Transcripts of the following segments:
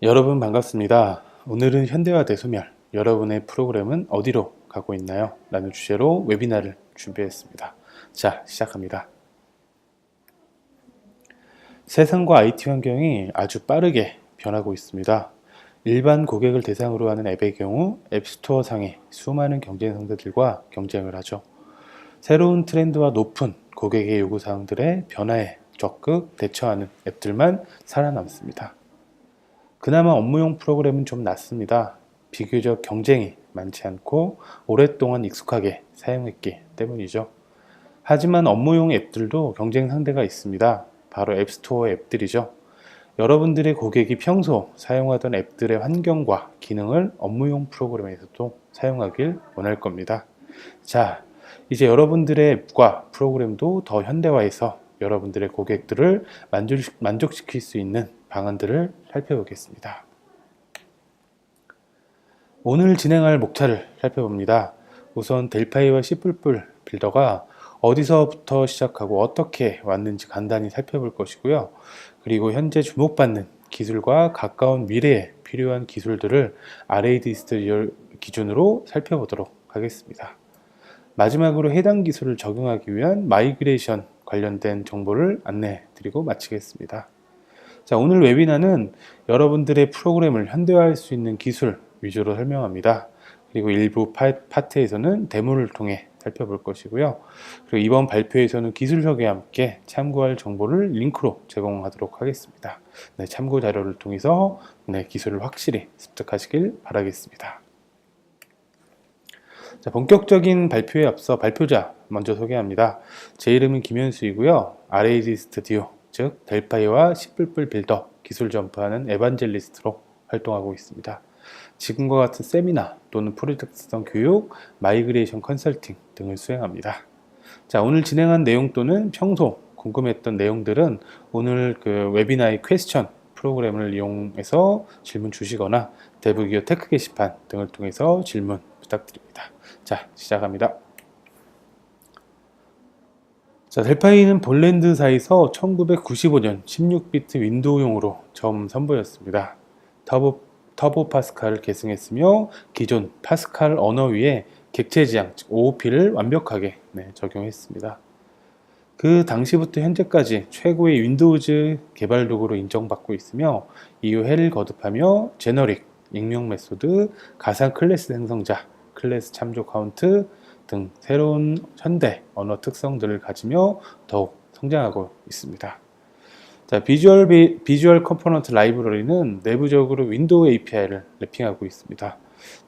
여러분 반갑습니다. 오늘은 현대화 대소멸, 여러분의 프로그램은 어디로 가고 있나요? 라는 주제로 웨비나를 준비했습니다. 자, 시작합니다. 세상과 IT 환경이 아주 빠르게 변하고 있습니다. 일반 고객을 대상으로 하는 앱의 경우 앱스토어 상의 수많은 경쟁 상대들과 경쟁을 하죠. 새로운 트렌드와 높은 고객의 요구사항들의 변화에 적극 대처하는 앱들만 살아남습니다. 그나마 업무용 프로그램은 좀 낫습니다. 비교적 경쟁이 많지 않고 오랫동안 익숙하게 사용했기 때문이죠. 하지만 업무용 앱들도 경쟁 상대가 있습니다. 바로 앱스토어 앱들이죠. 여러분들의 고객이 평소 사용하던 앱들의 환경과 기능을 업무용 프로그램에서도 사용하길 원할 겁니다. 자, 이제 여러분들의 앱과 프로그램도 더 현대화해서 여러분들의 고객들을 만족시킬 수 있는 방안들을 살펴보겠습니다. 오늘 진행할 목차를 살펴봅니다. 우선 델파이와 C++ 빌더가 어디서부터 시작하고 어떻게 왔는지 간단히 살펴볼 것이고요. 그리고 현재 주목받는 기술과 가까운 미래에 필요한 기술들을 RAD 스튜디오 기준으로 살펴보도록 하겠습니다. 마지막으로 해당 기술을 적용하기 위한 마이그레이션 관련된 정보를 안내해 드리고 마치겠습니다. 자, 오늘 웨비나는 여러분들의 프로그램을 현대화할 수 있는 기술 위주로 설명합니다. 그리고 일부 파트에서는 데모를 통해 살펴볼 것이고요. 그리고 이번 발표에서는 기술석에 함께 참고할 정보를 링크로 제공하도록 하겠습니다. 네, 참고 자료를 통해서 기술을 확실히 습득하시길 바라겠습니다. 자, 본격적인 발표에 앞서 발표자 먼저 소개합니다. 제 이름은 김현수이고요. RAD 스튜디오, 즉 델파이와 C++ 빌더 기술 전파하는 에반젤리스트로 활동하고 있습니다. 지금과 같은 세미나 또는 프로젝트성 교육, 마이그레이션 컨설팅 등을 수행합니다. 자, 오늘 진행한 내용 또는 평소 궁금했던 내용들은 오늘 웨비나의 퀘스천 프로그램을 이용해서 질문 주시거나 데브기어 테크 게시판 등을 통해서 질문 부탁드립니다. 자, 시작합니다. 자, 델파이는 본랜드사에서 1995년 16비트 윈도우용으로 처음 선보였습니다. 터보 파스칼을 계승했으며 기존 파스칼 언어 위에 객체 지향, 즉 OOP를 완벽하게 적용했습니다. 그 당시부터 현재까지 최고의 윈도우즈 개발 도구로 인정받고 있으며 이후 해를 거듭하며 제너릭, 익명 메소드, 가상 클래스 생성자, 클래스 참조 카운트 등 새로운 현대 언어 특성들을 가지며 더욱 성장하고 있습니다. 자, 비주얼 컴포넌트 라이브러리는 내부적으로 윈도우 API를 랩핑하고 있습니다.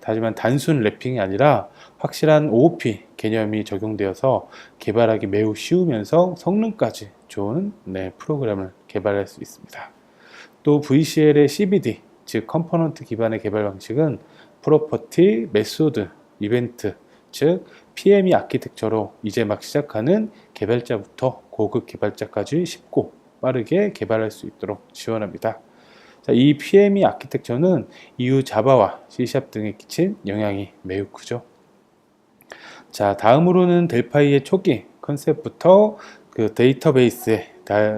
하지만 단순 랩핑이 아니라 확실한 OOP 개념이 적용되어서 개발하기 매우 쉬우면서 성능까지 좋은 프로그램을 개발할 수 있습니다. 또 VCL의 CBD, 즉 컴포넌트 기반의 개발 방식은 프로퍼티, 메소드, 이벤트, 즉 PME 아키텍처로 이제 막 시작하는 개발자부터 고급 개발자까지 쉽고 빠르게 개발할 수 있도록 지원합니다. 자, 이 PME 아키텍처는 이후 자바와 C# 등에 끼친 영향이 매우 크죠. 자, 다음으로는 델파이의 초기 컨셉부터 데이터베이스에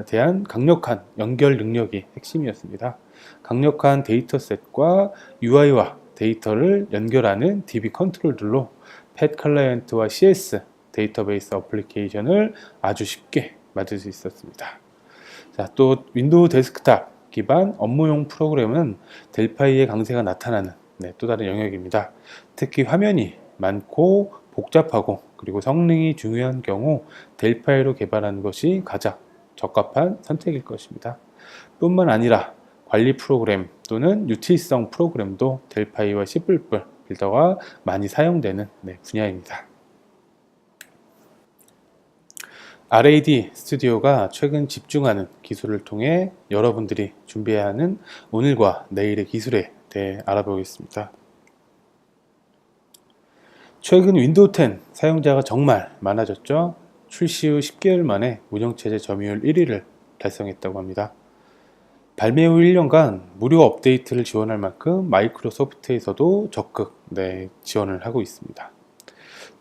대한 강력한 연결 능력이 핵심이었습니다. 강력한 데이터셋과 UI와 데이터를 연결하는 DB 컨트롤들로 팻 클라이언트와 CS 데이터베이스 어플리케이션을 아주 쉽게 만들 수 있었습니다. 자, 또 윈도우 데스크탑 기반 업무용 프로그램은 델파이의 강세가 나타나는 또 다른 영역입니다. 특히 화면이 많고 복잡하고 그리고 성능이 중요한 경우 델파이로 개발하는 것이 가장 적합한 선택일 것입니다. 뿐만 아니라 관리 프로그램 또는 유틸성 프로그램도 델파이와 C++ 빌더가 많이 사용되는 분야입니다. RAD 스튜디오가 최근 집중하는 기술을 통해 여러분들이 준비해야 하는 오늘과 내일의 기술에 대해 알아보겠습니다. 최근 윈도우 10 사용자가 정말 많아졌죠. 출시 후 10개월 만에 운영체제 점유율 1위를 달성했다고 합니다. 발매 후 1년간 무료 업데이트를 지원할 만큼 마이크로소프트에서도 적극 지원을 하고 있습니다.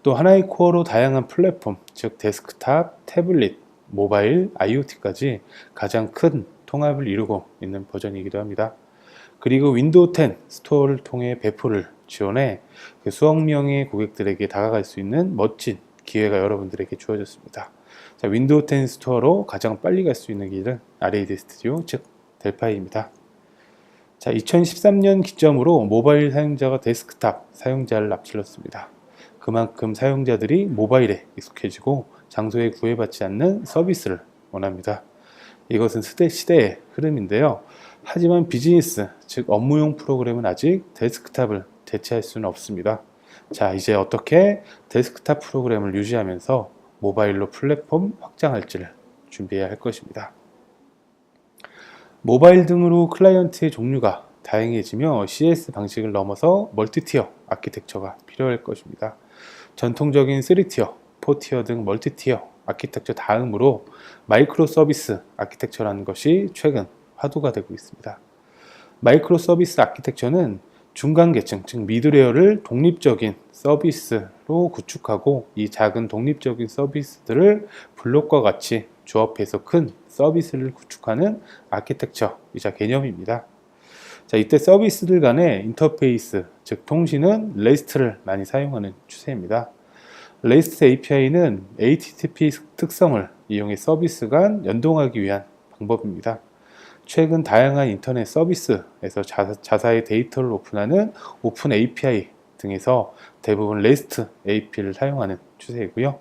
또 하나의 코어로 다양한 플랫폼, 즉 데스크탑, 태블릿, 모바일, IoT까지 가장 큰 통합을 이루고 있는 버전이기도 합니다. 그리고 윈도우 10 스토어를 통해 배포를 지원해 그 수억 명의 고객들에게 다가갈 수 있는 멋진 기회가 여러분들에게 주어졌습니다. 자, 윈도우 10 스토어로 가장 빨리 갈 수 있는 길은 RAD 스튜디오, 즉 델파이입니다. 자, 2013년 기점으로 모바일 사용자가 데스크탑 사용자를 앞질렀습니다. 그만큼 사용자들이 모바일에 익숙해지고 장소에 구애받지 않는 서비스를 원합니다. 이것은 시대의 흐름인데요. 하지만 비즈니스, 즉 업무용 프로그램은 아직 데스크탑을 대체할 수는 없습니다. 자, 이제 어떻게 데스크탑 프로그램을 유지하면서 모바일로 플랫폼 확장할지를 준비해야 할 것입니다. 모바일 등으로 클라이언트의 종류가 다양해지며 CS 방식을 넘어서 멀티티어 아키텍처가 필요할 것입니다. 전통적인 3티어, 4티어 등 멀티티어 아키텍처 다음으로 마이크로 서비스 아키텍처라는 것이 최근 화두가 되고 있습니다. 마이크로 서비스 아키텍처는 중간 계층, 즉 미드레어를 독립적인 서비스로 구축하고 이 작은 독립적인 서비스들을 블록과 같이 조합해서 큰 서비스를 구축하는 아키텍처이자 개념입니다. 자, 이때 서비스들 간의 인터페이스, 즉 통신은 REST를 많이 사용하는 추세입니다. REST API는 HTTP 특성을 이용해 서비스 간 연동하기 위한 방법입니다. 최근 다양한 인터넷 서비스에서 자사의 데이터를 오픈하는 오픈 API 등에서 대부분 REST API를 사용하는 추세이고요.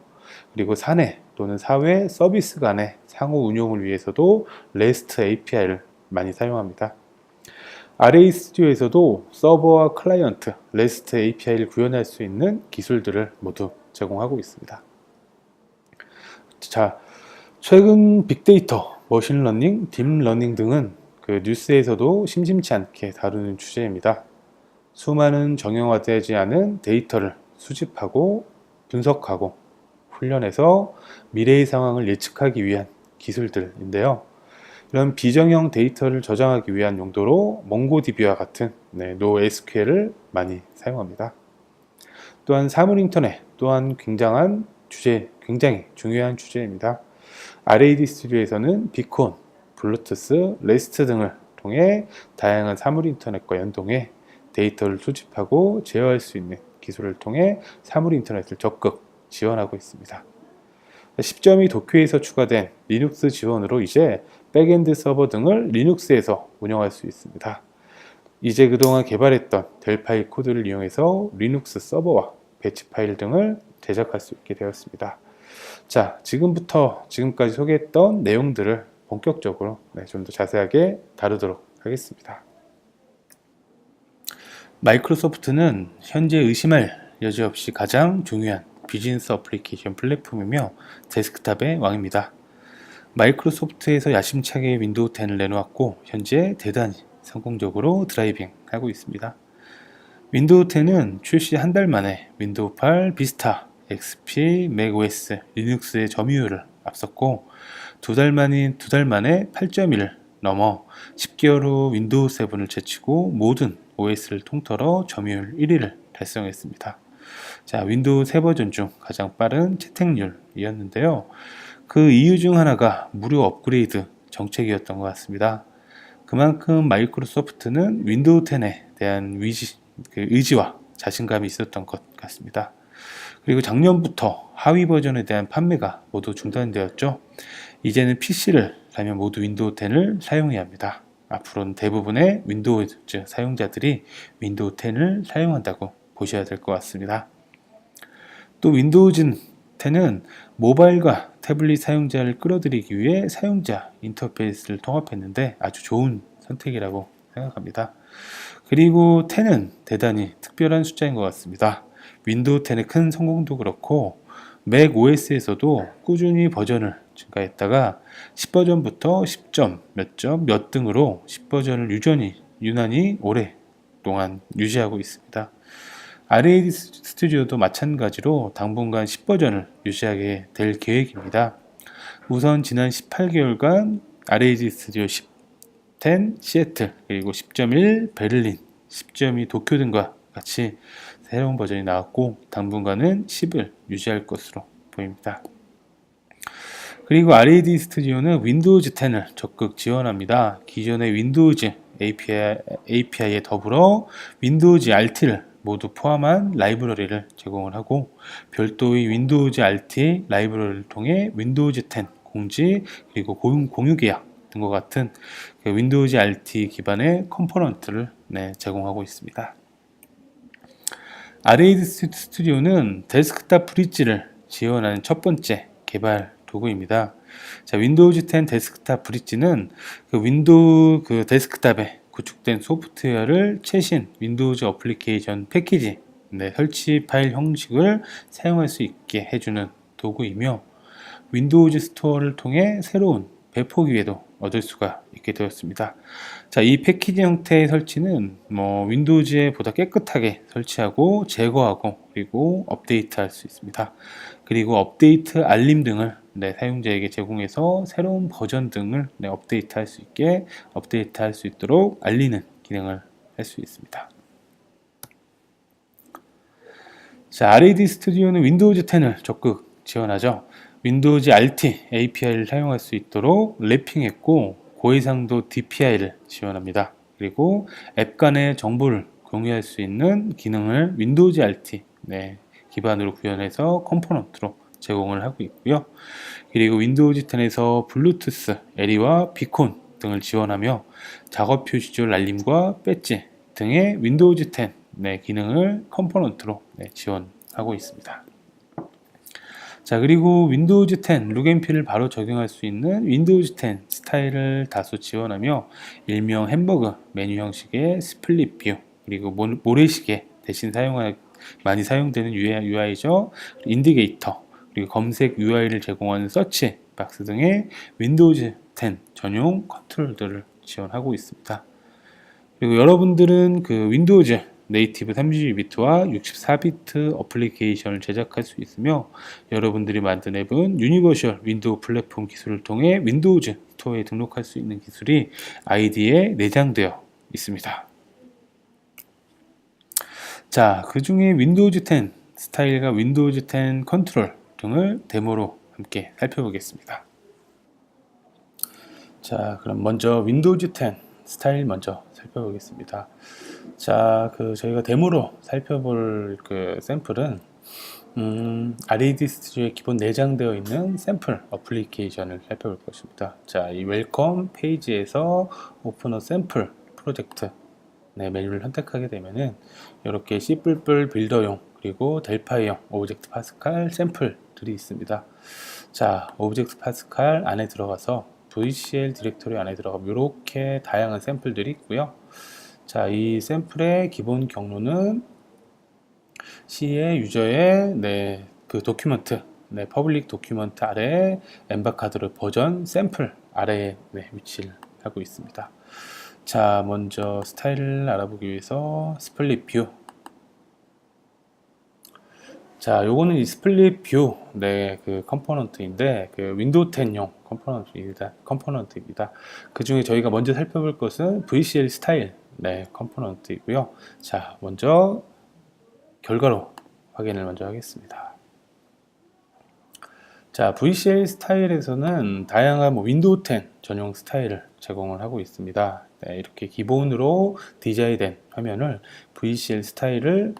그리고 사내 또는 사회 서비스 간의 상호 운용을 위해서도 REST API를 많이 사용합니다. RA 스튜디오에서도 서버와 클라이언트, REST API를 구현할 수 있는 기술들을 모두 제공하고 있습니다. 자, 최근 빅데이터, 머신러닝, 딥러닝 등은 그 뉴스에서도 심심치 않게 다루는 주제입니다. 수많은 정형화되지 않은 데이터를 수집하고 분석하고 훈련해서 미래의 상황을 예측하기 위한 기술들인데요. 이런 비정형 데이터를 저장하기 위한 용도로 몽고DB와 같은 NoSQL을 많이 사용합니다. 또한 사물인터넷 또한 굉장히 중요한 주제입니다. RAD 스튜디오에서는 비콘, 블루투스, REST 등을 통해 다양한 사물인터넷과 연동해 데이터를 수집하고 제어할 수 있는 기술을 통해 사물인터넷을 적극 지원하고 있습니다. 10.2 도쿄에서 추가된 리눅스 지원으로 이제 백엔드 서버 등을 리눅스에서 운영할 수 있습니다. 이제 그동안 개발했던 델파이 코드를 이용해서 리눅스 서버와 배치 파일 등을 제작할 수 있게 되었습니다. 자, 지금까지 소개했던 내용들을 본격적으로 좀 더 자세하게 다루도록 하겠습니다. 마이크로소프트는 현재 의심할 여지 없이 가장 중요한 비즈니스 어플리케이션 플랫폼이며 데스크탑의 왕입니다. 마이크로소프트에서 야심차게 윈도우 10을 내놓았고 현재 대단히 성공적으로 드라이빙하고 있습니다. 윈도우 10은 출시 한 달 만에 윈도우 8, 비스타, XP, 맥OS, 리눅스의 점유율을 앞섰고 두 달 만에 8.1을 넘어 10개월 후 윈도우 7을 제치고 모든 OS를 통틀어 점유율 1위를 달성했습니다. 자, 윈도우 새 버전 중 가장 빠른 채택률이었는데요. 그 이유 중 하나가 무료 업그레이드 정책이었던 것 같습니다. 그만큼 마이크로소프트는 윈도우 10에 대한 의지와 자신감이 있었던 것 같습니다. 그리고 작년부터 하위 버전에 대한 판매가 모두 중단되었죠. 이제는 PC를 사면 모두 윈도우 10을 사용해야 합니다. 앞으로는 대부분의 윈도우즈 사용자들이 윈도우 10을 사용한다고 보셔야 될 것 같습니다. 또 윈도우 10은 모바일과 태블릿 사용자를 끌어들이기 위해 사용자 인터페이스를 통합했는데 아주 좋은 선택이라고 생각합니다. 그리고 10은 대단히 특별한 숫자인 것 같습니다. 윈도우 10의 큰 성공도 그렇고 맥 OS에서도 꾸준히 버전을 증가했다가 10버전부터 10점 몇 등으로 10버전을 유난히 오랫동안 유지하고 있습니다. RAD 스튜디오도 마찬가지로 당분간 10버전을 유지하게 될 계획입니다. 우선 지난 18개월간 RAD 스튜디오 10 시애틀, 그리고 10.1 베를린, 10.2 도쿄 등과 같이 새로운 버전이 나왔고 당분간은 10을 유지할 것으로 보입니다. 그리고 RAD 스튜디오는 윈도우즈 10을 적극 지원합니다. 기존의 윈도우즈 API에 더불어 윈도우즈 RT를 모두 포함한 라이브러리를 제공을 하고, 별도의 윈도우즈 RT 라이브러리를 통해 윈도우즈 10 공지 그리고 공유 계약 등과 같은 그 윈도우즈 RT 기반의 컴포넌트를 제공하고 있습니다. RAD 스튜디오는 데스크탑 브릿지를 지원하는 첫 번째 개발 도구입니다. 자, 윈도우즈 10 데스크탑 브릿지는 그 데스크탑에 구축된 소프트웨어를 최신 윈도우즈 어플리케이션 패키지 설치 파일 형식을 사용할 수 있게 해주는 도구이며, 윈도우즈 스토어를 통해 새로운 배포 기회도 얻을 수가 있게 되었습니다. 자, 이 패키지 형태의 설치는 윈도우즈에 보다 깨끗하게 설치하고 제거하고 그리고 업데이트할 수 있습니다. 그리고 업데이트 알림 등을 사용자에게 제공해서 새로운 버전 등을 업데이트할 수 있도록 알리는 기능을 할 수 있습니다. 자, RAD 스튜디오는 윈도우즈 10을 적극 지원하죠. 윈도우즈 RT API를 사용할 수 있도록 랩핑했고, 고해상도 DPI를 지원합니다. 그리고 앱 간의 정보를 공유할 수 있는 기능을 윈도우즈 RT 기반으로 구현해서 컴포넌트로 제공을 하고 있고요. 그리고 윈도우즈 10에서 블루투스, 에리와 비콘 등을 지원하며 작업 표시줄 알림과 배지 등의 윈도우즈 10 기능을 컴포넌트로 지원하고 있습니다. 자, 그리고 윈도우즈 10 룩앤필을 바로 적용할 수 있는 윈도우즈 10 스타일을 다수 지원하며, 일명 햄버거 메뉴 형식의 스플릿 뷰, 그리고 모래시계 대신 많이 사용되는 UI죠. 인디게이터, 그리고 검색 UI를 제공하는 서치 박스 등의 윈도우즈 10 전용 컨트롤들을 지원하고 있습니다. 그리고 여러분들은 그 윈도우즈 네이티브 32비트와 64비트 어플리케이션을 제작할 수 있으며, 여러분들이 만든 앱은 유니버셜 윈도우 플랫폼 기술을 통해 윈도우즈 스토어에 등록할 수 있는 기술이 ID에 내장되어 있습니다. 자, 그 중에 윈도우즈 10 스타일과 윈도우즈 10 컨트롤 등을 데모로 함께 살펴보겠습니다. 자, 그럼 먼저 윈도우즈 10 스타일 먼저 살펴보겠습니다. 자, 저희가 데모로 살펴볼 샘플은 RAD 스튜디오에 기본 내장되어 있는 샘플 어플리케이션을 살펴볼 것입니다. 자, 이 웰컴 페이지에서 오픈 어 샘플 프로젝트 메뉴를 선택하게 되면은 이렇게 C++ 빌더용 그리고 델파이용 오브젝트 파스칼 샘플들이 있습니다. 자, 오브젝트 파스칼 안에 들어가서 VCL 디렉토리 안에 들어가면 이렇게 다양한 샘플들이 있고요. 자, 이 샘플의 기본 경로는 C의 유저의 그 도큐먼트, 퍼블릭 도큐먼트 아래 엠바카드로 버전 샘플 아래에 위치를 하고 있습니다. 자, 먼저 스타일을 알아보기 위해서 스플릿 뷰. 자, 요거는 이 스플릿 뷰 그 컴포넌트인데 윈도우 10용 컴포넌트입니다. 그 중에 저희가 먼저 살펴볼 것은 VCL 스타일 컴포넌트이고요. 자, 먼저 결과로 확인을 먼저 하겠습니다. 자, VCL 스타일에서는 다양한 윈도우 10 전용 스타일을 제공을 하고 있습니다. 이렇게 기본으로 디자인된 화면을 VCL 스타일을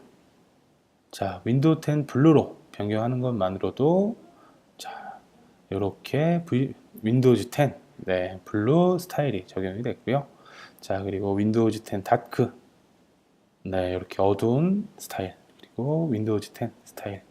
윈도우 10 블루로 변경하는 것만으로도 이렇게 윈도우즈 10 블루 스타일이 적용이 됐고요. 자, 그리고 윈도우즈 10 다크 이렇게 어두운 스타일, 그리고 윈도우즈 10 스타일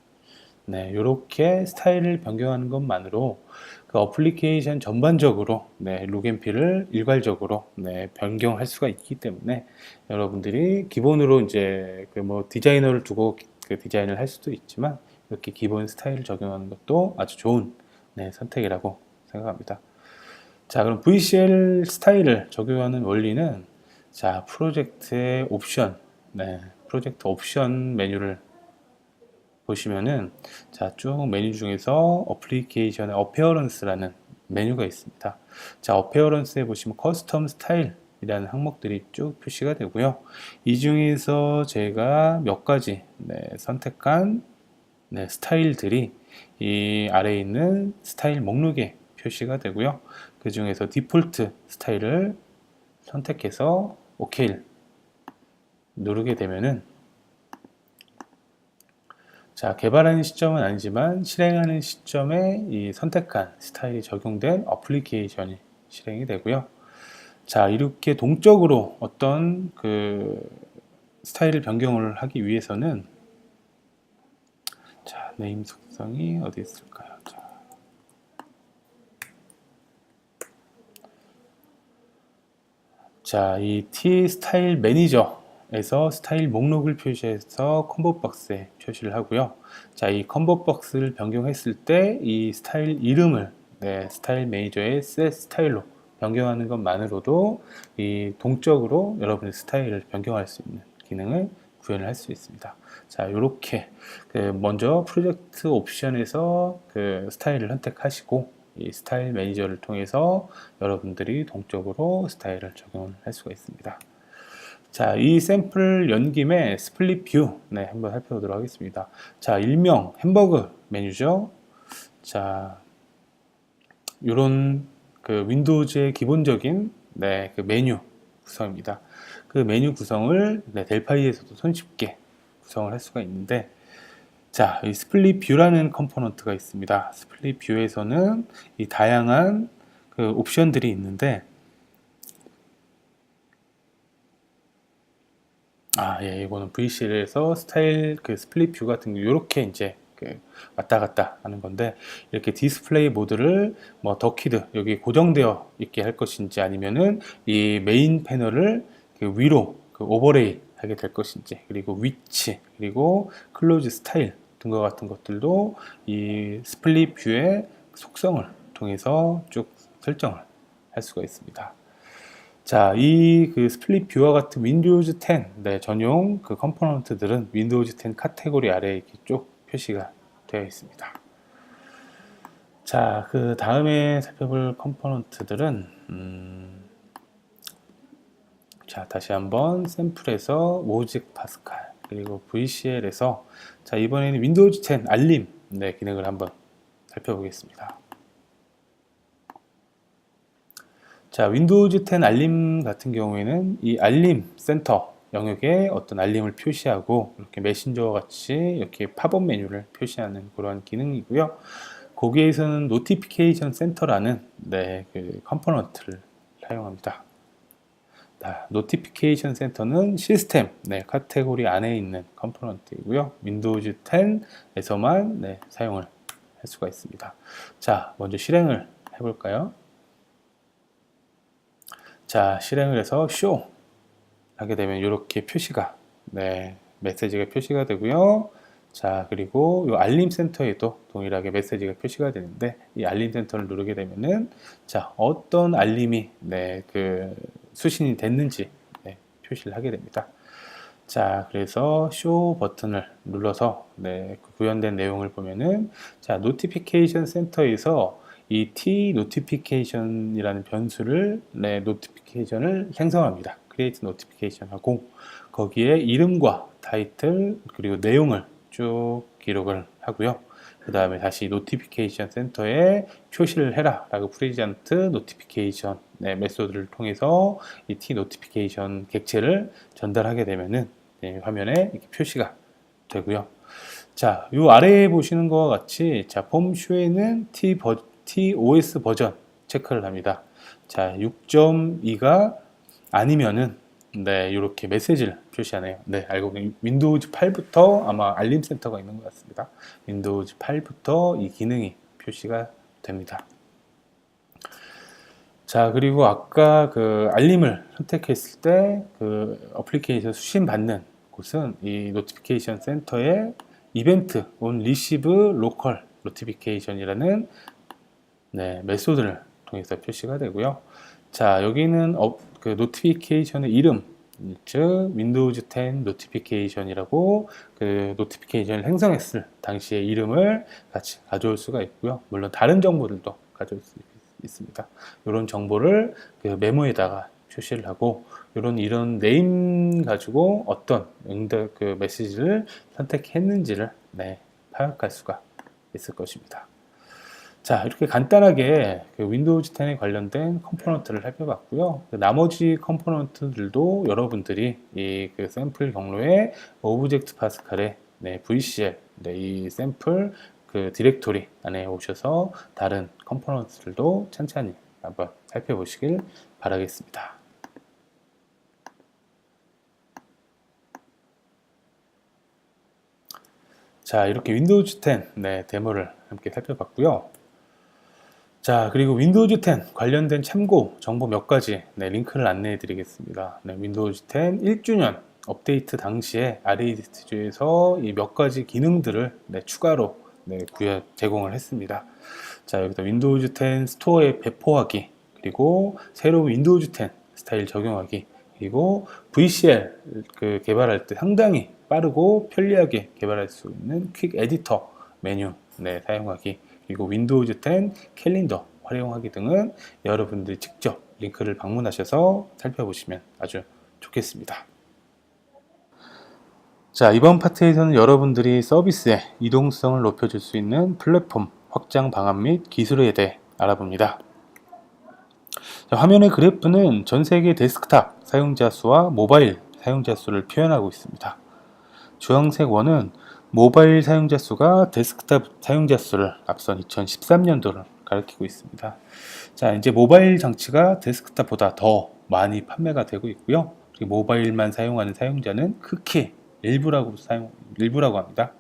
이렇게 스타일을 변경하는 것만으로 그 어플리케이션 전반적으로 룩앤필을 일괄적으로 변경할 수가 있기 때문에, 여러분들이 기본으로 이제 디자이너를 두고 디자인을 할 수도 있지만, 이렇게 기본 스타일을 적용하는 것도 아주 좋은 선택이라고 생각합니다. 자, 그럼 VCL 스타일을 적용하는 원리는, 자, 프로젝트의 옵션, 프로젝트 옵션 메뉴를 보시면은, 자, 쭉 메뉴 중에서 어플리케이션의 어페어런스라는 메뉴가 있습니다. 자, 어페어런스에 보시면 커스텀 스타일이라는 항목들이 쭉 표시가 되고요. 이 중에서 제가 몇 가지 선택한 스타일들이 이 아래에 있는 스타일 목록에 표시가 되고요. 그 중에서 디폴트 스타일을 선택해서 OK 누르게 되면은, 자, 개발하는 시점은 아니지만 실행하는 시점에 이 선택한 스타일이 적용된 어플리케이션이 실행이 되고요. 자, 이렇게 동적으로 어떤 그 스타일을 변경을 하기 위해서는, 자, 네임 속성이 어디 있을까요? 자, 이 T 스타일 매니저에서 스타일 목록을 표시해서 콤보 박스에 표시를 하고요. 자, 이 콤보 박스를 변경했을 때 이 스타일 이름을 스타일 매니저의 셋 스타일로 변경하는 것만으로도 이 동적으로 여러분의 스타일을 변경할 수 있는 기능을 구현을 할 수 있습니다. 자, 이렇게 먼저 프로젝트 옵션에서 그 스타일을 선택하시고, 이 스타일 매니저를 통해서 여러분들이 동적으로 스타일을 적용할 수가 있습니다. 자, 이 샘플을 연 김에 스플릿 뷰 한번 살펴보도록 하겠습니다. 자, 일명 햄버거 메뉴죠. 자, 이런 그 윈도우즈의 기본적인 그 메뉴 구성입니다. 그 메뉴 구성을 델파이에서도 손쉽게 구성을 할 수가 있는데, 자, 이 스플릿 뷰라는 컴포넌트가 있습니다. 스플릿 뷰에서는 이 다양한 그 옵션들이 있는데, 예, 이거는 VCL에서 스타일 그 스플릿 뷰 같은 거 이렇게 이제 왔다 갔다 하는 건데, 이렇게 디스플레이 모드를 뭐 더키드 여기 고정되어 있게 할 것인지, 아니면은 이 메인 패널을 위로 오버레이 하게 될 것인지, 그리고 위치, 그리고 클로즈 스타일 등과 같은 것들도 이 스플릿 뷰의 속성을 통해서 쭉 설정을 할 수가 있습니다. 자, 이 스플릿 뷰와 같은 윈도우즈 10 전용 그 컴포넌트들은 윈도우즈 10 카테고리 아래에 이렇게 쭉 표시가 되어 있습니다. 자, 그 다음에 살펴볼 컴포넌트들은 자, 다시 한번 샘플에서 모직 파스칼, 그리고 VCL에서, 자, 이번에는 윈도우즈 10 알림 기능을 한번 살펴보겠습니다. 자, 윈도우즈 10 알림 같은 경우에는 이 알림 센터 영역에 어떤 알림을 표시하고, 이렇게 메신저와 같이 이렇게 팝업 메뉴를 표시하는 그런 기능이고요. 거기에서는 노티피케이션 센터라는 그 컴포넌트를 사용합니다. 노티피케이션 센터는 시스템 카테고리 안에 있는 컴포넌트이고요. 윈도우즈 10에서만 사용을 할 수가 있습니다. 자, 먼저 실행을 해볼까요? 자, 실행을 해서 쇼 하게 되면 이렇게 표시가 메시지가 표시가 되고요. 자, 그리고 이 알림 센터에도 동일하게 메시지가 표시가 되는데, 이 알림 센터를 누르게 되면은, 자, 어떤 알림이 그 수신이 됐는지 표시를 하게 됩니다. 자, 그래서 쇼 버튼을 눌러서 그 구현된 내용을 보면은, 자, 노티피케이션 센터에서 이 T 노티피케이션이라는 변수를 노티피케이션을 생성합니다. create 노티피케이션 하고, 거기에 이름과 타이틀 그리고 내용을 쭉 기록을 하고요. 그 다음에 다시 노티피케이션 센터에 표시를 해라 라고 프리젠트 노티피케이션 메소드를 통해서 이 T 노티피케이션 객체를 전달하게 되면은 화면에 이렇게 표시가 되고요. 자, 요 아래에 보시는 것과 같이, 자, 폼 쇼에는 TOS 버전 체크를 합니다. 자, 6.2가 아니면은 이렇게 메시지를 표시하네요. 알고 보니 윈도우즈 8부터 아마 알림 센터가 있는 것 같습니다. 윈도우즈 8부터 이 기능이 표시가 됩니다. 자, 그리고 아까 그 알림을 선택했을 때 그 어플리케이션 수신 받는 곳은 이 노티피케이션 센터의 이벤트 on receive local notification이라는 메소드를 통해서 표시가 되고요. 자, 여기는 그 노티피케이션의 이름, 즉 윈도우즈 10 노티피케이션이라고 그 노티피케이션을 생성했을 당시의 이름을 같이 가져올 수가 있고요. 물론 다른 정보들도 가져올 수 있습니다. 이런 정보를 그 메모에다가 표시를 하고, 이런 네임 가지고 어떤 그 메시지를 선택했는지를 파악할 수가 있을 것입니다. 자, 이렇게 간단하게 그 윈도우즈 10에 관련된 컴포넌트를 살펴봤고요. 그 나머지 컴포넌트들도 여러분들이 이 그 샘플 경로에 오브젝트 파스칼의 VCL, 이 샘플 그 디렉토리 안에 오셔서 다른 컴포넌트들도 천천히 한번 살펴보시길 바라겠습니다. 자, 이렇게 윈도우즈 10 데모를 함께 살펴봤고요. 자, 그리고 윈도우즈 10 관련된 참고 정보 몇 가지 링크를 안내해 드리겠습니다. 윈도우즈 10 1주년 업데이트 당시에 RAD 스튜디오에서 이 몇 가지 기능들을 추가로 제공을 했습니다. 자, 여기서 윈도우즈 10 스토어에 배포하기, 그리고 새로운 윈도우즈 10 스타일 적용하기, 그리고 VCL 그 개발할 때 상당히 빠르고 편리하게 개발할 수 있는 퀵 에디터 메뉴 사용하기, 그리고 윈도우즈 10 캘린더 활용하기 등은 여러분들이 직접 링크를 방문하셔서 살펴보시면 아주 좋겠습니다. 자, 이번 파트에서는 여러분들이 서비스의 이동성을 높여줄 수 있는 플랫폼 확장 방안 및 기술에 대해 알아봅니다. 자, 화면의 그래프는 전 세계 데스크탑 사용자 수와 모바일 사용자 수를 표현하고 있습니다. 주황색 원은 모바일 사용자 수가 데스크탑 사용자 수를 앞선 2013년도를 가리키고 있습니다. 자, 이제 모바일 장치가 데스크탑보다 더 많이 판매가 되고 있고요. 그리고 모바일만 사용하는 사용자는 극히 일부라고 합니다.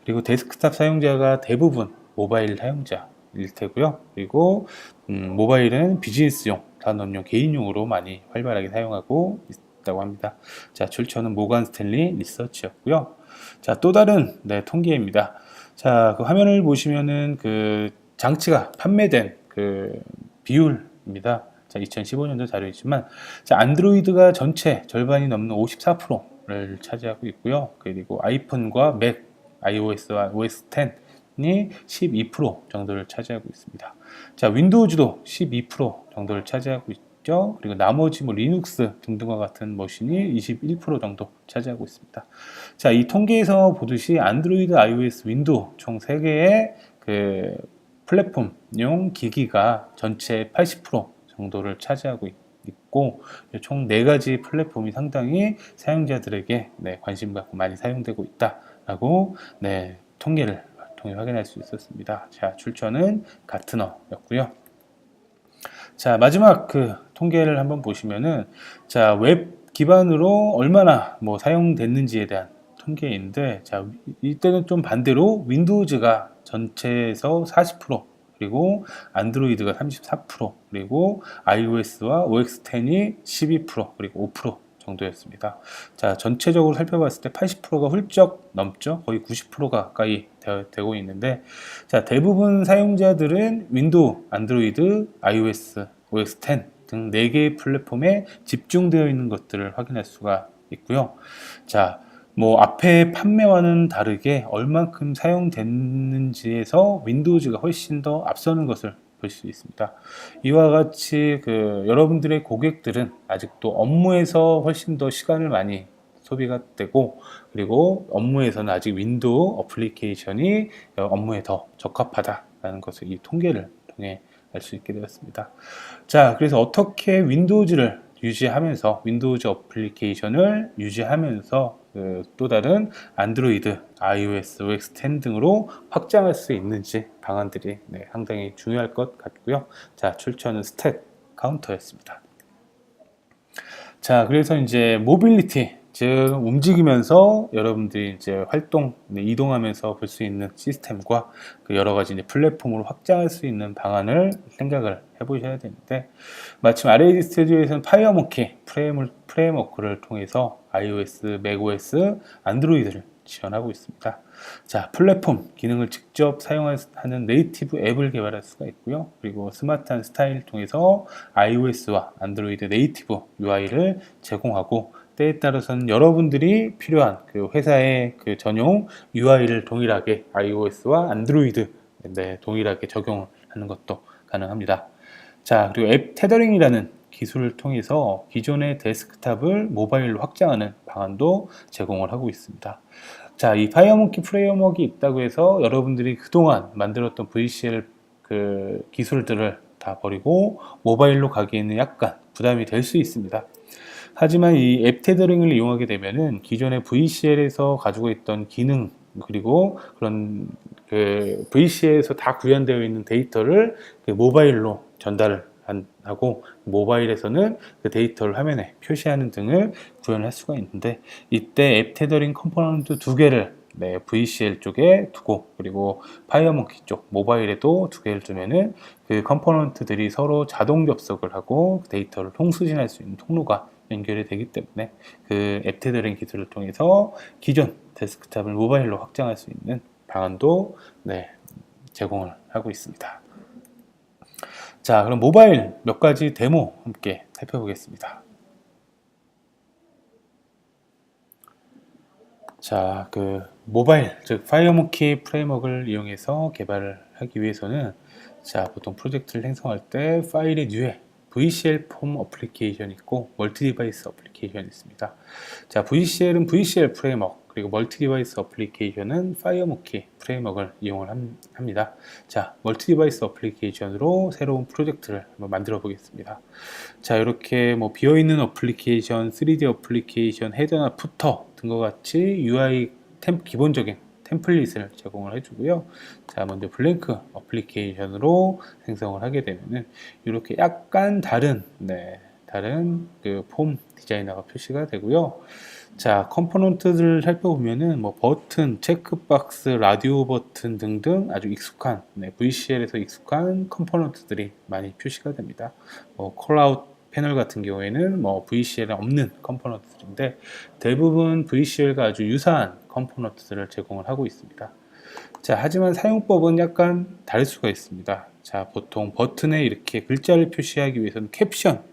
그리고 데스크탑 사용자가 대부분 모바일 사용자일 테고요. 그리고 모바일은 비즈니스용, 산업용, 개인용으로 많이 활발하게 사용하고 있다고 합니다. 자, 출처는 모건 스탠리 리서치였고요. 자, 또 다른 통계입니다. 자, 그 화면을 보시면은 그 장치가 판매된 그 비율입니다. 자, 2015년도 자료이지만, 자, 안드로이드가 전체 절반이 넘는 54%를 차지하고 있고요. 그리고 아이폰과 맥, iOS와 OS 10이 12% 정도를 차지하고 있습니다. 자, 윈도우즈도 12% 정도를 차지하고 있죠. 그리고 나머지 리눅스 등등과 같은 머신이 21% 정도 차지하고 있습니다. 자, 이 통계에서 보듯이 안드로이드, iOS, 윈도우 총 3개의 그 플랫폼용 기기가 전체 80% 정도를 차지하고 있고, 총 4가지 플랫폼이 상당히 사용자들에게 관심 갖고 많이 사용되고 있다라고 통계를 통해 확인할 수 있었습니다. 자, 출처는 가트너였고요. 자, 마지막 그 통계를 한번 보시면은, 자, 웹 기반으로 얼마나 사용됐는지에 대한 통계인데, 자, 이때는 좀 반대로 윈도우즈가 전체에서 40%, 그리고 안드로이드가 34%, 그리고 iOS와 OS 10이 12%, 그리고 5% 정도였습니다. 자, 전체적으로 살펴봤을 때 80%가 훌쩍 넘죠. 거의 90% 가까이 되고 있는데, 자, 대부분 사용자들은 윈도우, 안드로이드, iOS, OS 10 등 4개의 플랫폼에 집중되어 있는 것들을 확인할 수가 있고요. 자, 앞에 판매와는 다르게 얼만큼 사용됐는지에서 윈도우즈가 훨씬 더 앞서는 것을 볼 수 있습니다. 이와 같이 여러분들의 고객들은 아직도 업무에서 훨씬 더 시간을 많이 소비가 되고, 그리고 업무에서는 아직 윈도우 어플리케이션이 업무에 더 적합하다라는 것을 이 통계를 통해 알 수 있게 되었습니다. 자, 그래서 어떻게 윈도우즈를 유지하면서, 윈도우즈 어플리케이션을 유지하면서 또 다른 안드로이드, iOS, OS 10 등으로 확장할 수 있는지 방안들이 상당히 중요할 것 같고요. 자, 출처는 스탯 카운터였습니다. 자, 그래서 이제 모빌리티, 즉 움직이면서 여러분들이 이제 이동하면서 볼 수 있는 시스템과 여러 가지 플랫폼으로 확장할 수 있는 방안을 생각을 해보셔야 되는데, 마침 RAD 스튜디오에서는 파이어모키 프레임워크를 통해서 iOS, macOS, 안드로이드를 지원하고 있습니다. 자, 플랫폼 기능을 직접 사용하는 네이티브 앱을 개발할 수가 있고요. 그리고 스마트한 스타일을 통해서 iOS와 안드로이드 네이티브 UI를 제공하고, 때에 따라서는 여러분들이 필요한 회사의 전용 UI를 동일하게 iOS와 안드로이드 동일하게 적용하는 것도 가능합니다. 자, 그리고 앱 테더링이라는 기술을 통해서 기존의 데스크탑을 모바일로 확장하는 방안도 제공을 하고 있습니다. 자, 이 파이어모키 프레임워크가 있다고 해서 여러분들이 그동안 만들었던 VCL 그 기술들을 다 버리고 모바일로 가기에는 약간 부담이 될 수 있습니다. 하지만 이 앱 테더링을 이용하게 되면은 기존의 VCL에서 가지고 있던 기능, 그리고 그런 그 VCL에서 다 구현되어 있는 데이터를 그 모바일로 전달을 하고, 모바일에서는 그 데이터를 화면에 표시하는 등을 구현할 수가 있는데, 이때 앱 테더링 컴포넌트 두 개를 VCL 쪽에 두고, 그리고 파이어몽키 쪽 모바일에도 두 개를 두면은 그 컴포넌트들이 서로 자동 접속을 하고 데이터를 통수진할 수 있는 통로가 연결이 되기 때문에 그 앱 테더링 기술을 통해서 기존 데스크탑을 모바일로 확장할 수 있는 방안도 제공을 하고 있습니다. 자, 그럼 모바일 몇 가지 데모 함께 살펴보겠습니다. 자, 그 모바일, 즉 파이어모키 프레임워크를 이용해서 개발을 하기 위해서는, 자, 보통 프로젝트를 생성할 때 파일의 류에 VCL 폼 어플리케이션이 있고 멀티 디바이스 어플리케이션이 있습니다. 자, VCL은 VCL 프레임워크, 그리고 멀티 디바이스 어플리케이션은 파이어모키 프레임워크를 이용을 합니다. 자, 멀티 디바이스 어플리케이션으로 새로운 프로젝트를 한번 만들어 보겠습니다. 자, 이렇게 뭐 비어있는 어플리케이션, 3D 어플리케이션, 헤더나 푸터 등과 같이 UI 기본적인 템플릿을 제공을 해주고요. 자, 먼저 블랭크 어플리케이션으로 생성을 하게 되면은 이렇게 약간 다른 그 폼 디자이너가 표시가 되고요. 자, 컴포넌트들을 살펴보면은 뭐 버튼, 체크박스, 라디오 버튼 등등 아주 익숙한 VCL에서 익숙한 컴포넌트들이 많이 표시가 됩니다. 뭐 콜아웃 패널 같은 경우에는 뭐 VCL에 없는 컴포넌트들인데, 대부분 VCL과 아주 유사한 컴포넌트들을 제공을 하고 있습니다. 자, 하지만 사용법은 약간 다를 수가 있습니다. 자, 보통 버튼에 이렇게 글자를 표시하기 위해서는 캡션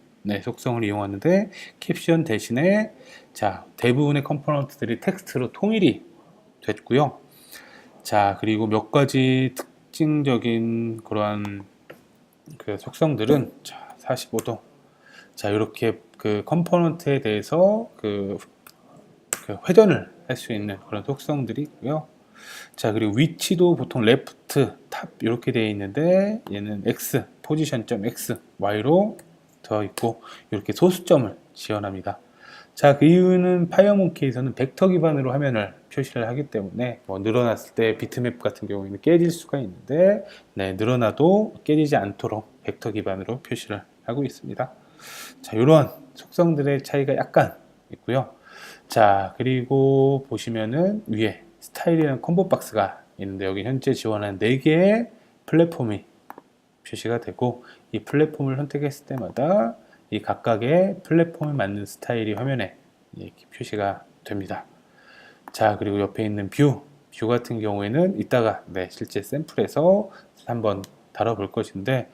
속성을 이용하는데, 캡션 대신에 자, 대부분의 컴포넌트들이 텍스트로 통일이 됐고요. 자, 그리고 몇 가지 특징적인 그러한 그 속성들은, 자, 45도. 자, 이렇게 그 컴포넌트에 대해서 그 회전을 할 수 있는 그런 속성들이 있고요. 자, 그리고 위치도 보통 레프트, 탑 이렇게 되어 있는데, 얘는 X, 포지션.X, Y로 되어 있고, 이렇게 소수점을 지원합니다. 자, 그 이유는 파이어몽키에서는 벡터 기반으로 화면을 표시를 하기 때문에 뭐 늘어났을 때 비트맵 같은 경우에는 깨질 수가 있는데, 늘어나도 깨지지 않도록 벡터 기반으로 표시를 하고 있습니다. 자, 이러한 속성들의 차이가 약간 있고요. 자, 그리고 보시면은 위에 스타일이라는 콤보 박스가 있는데, 여기 현재 지원하는 4개의 플랫폼이 표시가 되고, 이 플랫폼을 선택했을 때마다 이 각각의 플랫폼에 맞는 스타일이 화면에 이렇게 표시가 됩니다. 자, 그리고 옆에 있는 뷰 같은 경우에는 이따가 실제 샘플에서 한번 다뤄볼 것인데,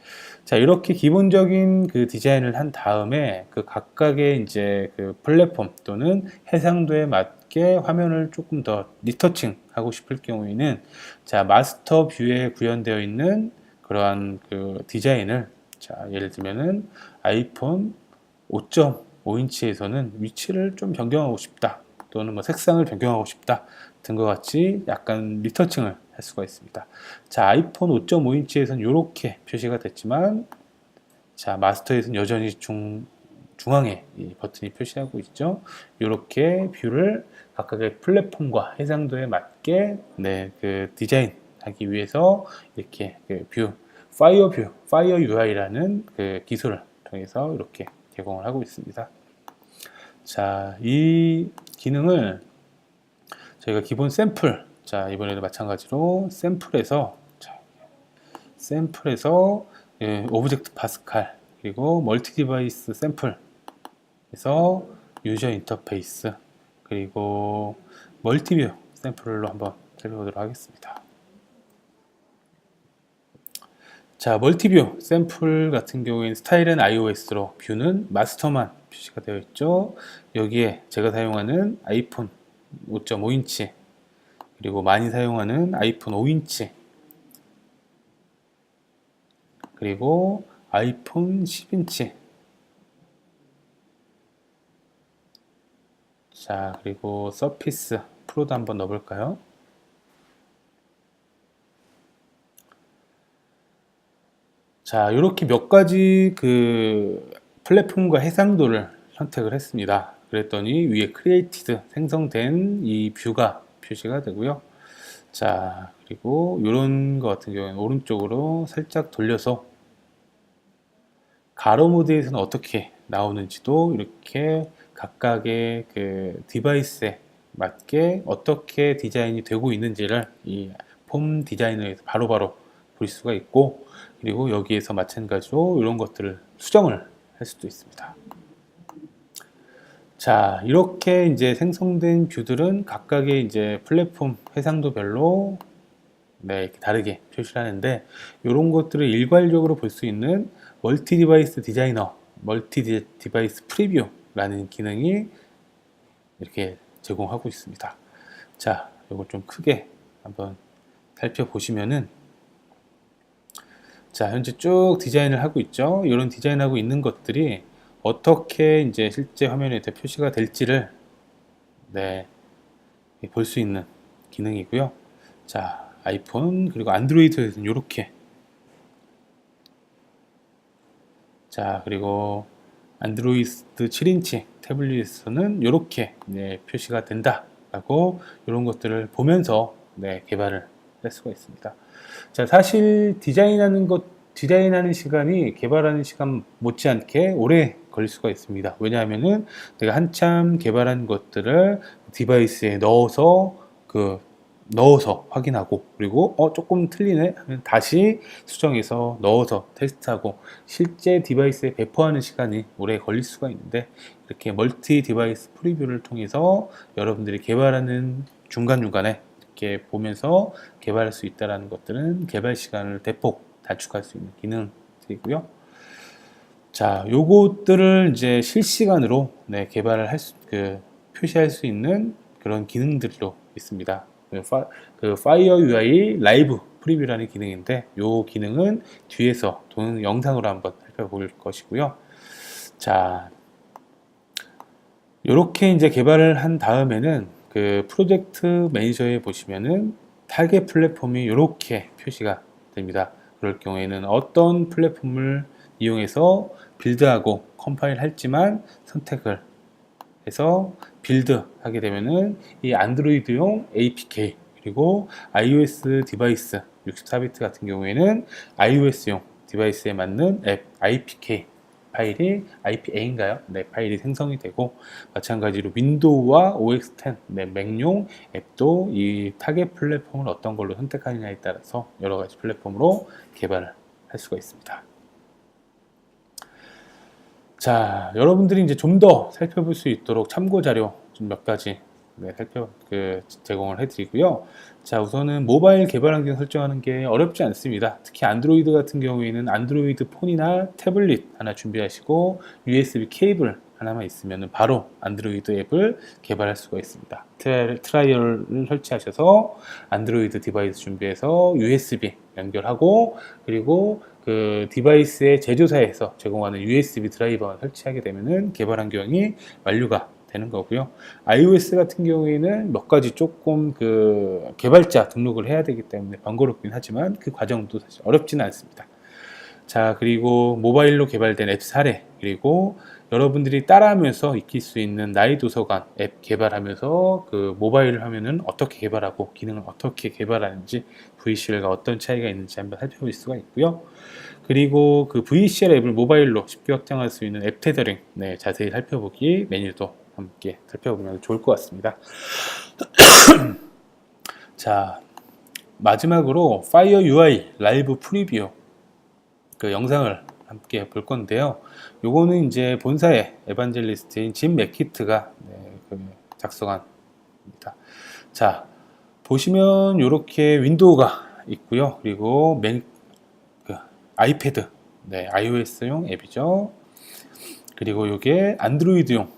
자, 이렇게 기본적인 그 디자인을 한 다음에 그 각각의 이제 그 플랫폼 또는 해상도에 맞게 화면을 조금 더 리터칭 하고 싶을 경우에는, 자, 마스터 뷰에 구현되어 있는 그러한 그 디자인을, 자, 예를 들면은 아이폰 5.5인치에서는 위치를 좀 변경하고 싶다, 또는 뭐 색상을 변경하고 싶다 등과 같이 약간 리터칭을 할 수가 있습니다. 자, 아이폰 5.5인치에서는 이렇게 표시가 됐지만, 자, 마스터에서는 여전히 중앙에 이 버튼이 표시하고 있죠. 이렇게 뷰를 각각의 플랫폼과 해상도에 맞게 그 디자인하기 위해서 이렇게 그 파이어 UI라는 그 기술을 통해서 이렇게 제공을 하고 있습니다. 자, 이 기능을 저희가 기본 샘플, 자, 이번에도 마찬가지로 샘플에서 오브젝트 파스칼, 그리고 멀티 디바이스 샘플에서 유저 인터페이스, 그리고 멀티뷰 샘플로 한번 살펴보도록 하겠습니다. 자, 멀티뷰 샘플 같은 경우에는 스타일은 iOS로, 뷰는 마스터만 표시가 되어 있죠. 여기에 제가 사용하는 아이폰 5.5인치, 그리고 많이 사용하는 아이폰 5인치, 그리고 아이폰 10인치, 자, 그리고 서피스 프로도 한번 넣어볼까요? 자, 이렇게 몇 가지 그 플랫폼과 해상도를 선택을 했습니다. 그랬더니 위에 크리에이티드 생성된 이 뷰가 표시가 되고요. 자, 그리고 이런 거 같은 경우에는 오른쪽으로 살짝 돌려서 가로 모드에서는 어떻게 나오는지도 이렇게 각각의 그 디바이스에 맞게 어떻게 디자인이 되고 있는지를 이 폼 디자이너에서 바로바로 볼 수가 있고, 그리고 여기에서 마찬가지로 이런 것들을 수정을 할 수도 있습니다. 자, 이렇게 이제 생성된 뷰들은 각각의 이제 플랫폼 해상도별로 네, 이렇게 다르게 표시를 하는데, 이런 것들을 일괄적으로 볼 수 있는 멀티 디바이스 디자이너, 멀티 디바이스 프리뷰라는 기능이 이렇게 제공하고 있습니다. 자, 이거 좀 크게 한번 살펴보시면은, 자, 현재 쭉 디자인을 하고 있죠. 이런 디자인하고 있는 것들이 어떻게 이제 실제 화면에 표시가 될지를 네, 볼 수 있는 기능이고요. 자, 아이폰 그리고 안드로이드에서는 이렇게, 자, 그리고 안드로이드 7인치 태블릿에서는 이렇게 네, 표시가 된다라고 이런 것들을 보면서 네, 개발을 할 수가 있습니다. 자, 사실 디자인하는 시간이 개발하는 시간 못지않게 오래 걸릴 수가 있습니다. 왜냐하면은 내가 한참 개발한 것들을 디바이스에 넣어서 확인하고, 그리고 조금 틀리네 하면 다시 수정해서 넣어서 테스트하고, 실제 디바이스에 배포하는 시간이 오래 걸릴 수가 있는데, 이렇게 멀티 디바이스 프리뷰를 통해서 여러분들이 개발하는 중간중간에 이렇게 보면서 개발할 수 있다는 것들은 개발 시간을 대폭 단축할 수 있는 기능들이고요. 자, 요것들을 이제 실시간으로 네, 표시할 수 있는 그런 기능들도 있습니다. 그 파이어 UI 라이브 프리뷰라는 기능인데, 요 기능은 뒤에서 영상으로 한번 살펴볼 것이고요. 자, 요렇게 이제 개발을 한 다음에는 그 프로젝트 매니저에 보시면은 타겟 플랫폼이 이렇게 표시가 됩니다. 그럴 경우에는 어떤 플랫폼을 이용해서 빌드하고 컴파일 할지만 선택을 해서 빌드하게 되면은 이 안드로이드용 APK, 그리고 iOS 디바이스 64비트 같은 경우에는 iOS용 디바이스에 맞는 앱 IPK 파일이 IPA인가요? 네, 파일이 생성이 되고, 마찬가지로 윈도우와 OS10, 네, 맥용 앱도 이 타겟 플랫폼을 어떤 걸로 선택하느냐에 따라서 여러 가지 플랫폼으로 개발을 할 수가 있습니다. 자, 여러분들이 이제 좀 더 살펴볼 수 있도록 참고 자료 좀 몇 가지 네, 제공을 해드리고요. 자, 우선은 모바일 개발 환경 설정하는 게 어렵지 않습니다. 특히 안드로이드 같은 경우에는 안드로이드 폰이나 태블릿 하나 준비하시고 USB 케이블 하나만 있으면 바로 안드로이드 앱을 개발할 수가 있습니다. 트라이얼을 설치하셔서 안드로이드 디바이스 준비해서 USB 연결하고, 그리고 그 디바이스의 제조사에서 제공하는 USB 드라이버만 설치하게 되면은 개발 환경이 완료가 되는 거고요. iOS 같은 경우에는 몇 가지 조금 그 개발자 등록을 해야 되기 때문에 번거롭긴 하지만 그 과정도 사실 어렵지는 않습니다. 자, 그리고 모바일로 개발된 앱 사례, 그리고 여러분들이 따라하면서 익힐 수 있는 나의 도서관 앱 개발하면서 그 모바일 화면은 어떻게 개발하고 기능을 어떻게 개발하는지, VCL과 어떤 차이가 있는지 한번 살펴볼 수가 있고요. 그리고 그 VCL 앱을 모바일로 쉽게 확장할 수 있는 앱 테더링 네, 자세히 살펴보기 메뉴도 함께 살펴보면 좋을 것 같습니다. 자, 마지막으로 파이어 UI 라이브 프리뷰 그 영상을 함께 볼 건데요. 요거는 이제 본사의 에반젤리스트인 짐 맥키트가 작성한입니다. 자, 보시면 이렇게 윈도우가 있고요. 그리고 아이패드, 네, iOS용 앱이죠. 그리고 이게 안드로이드용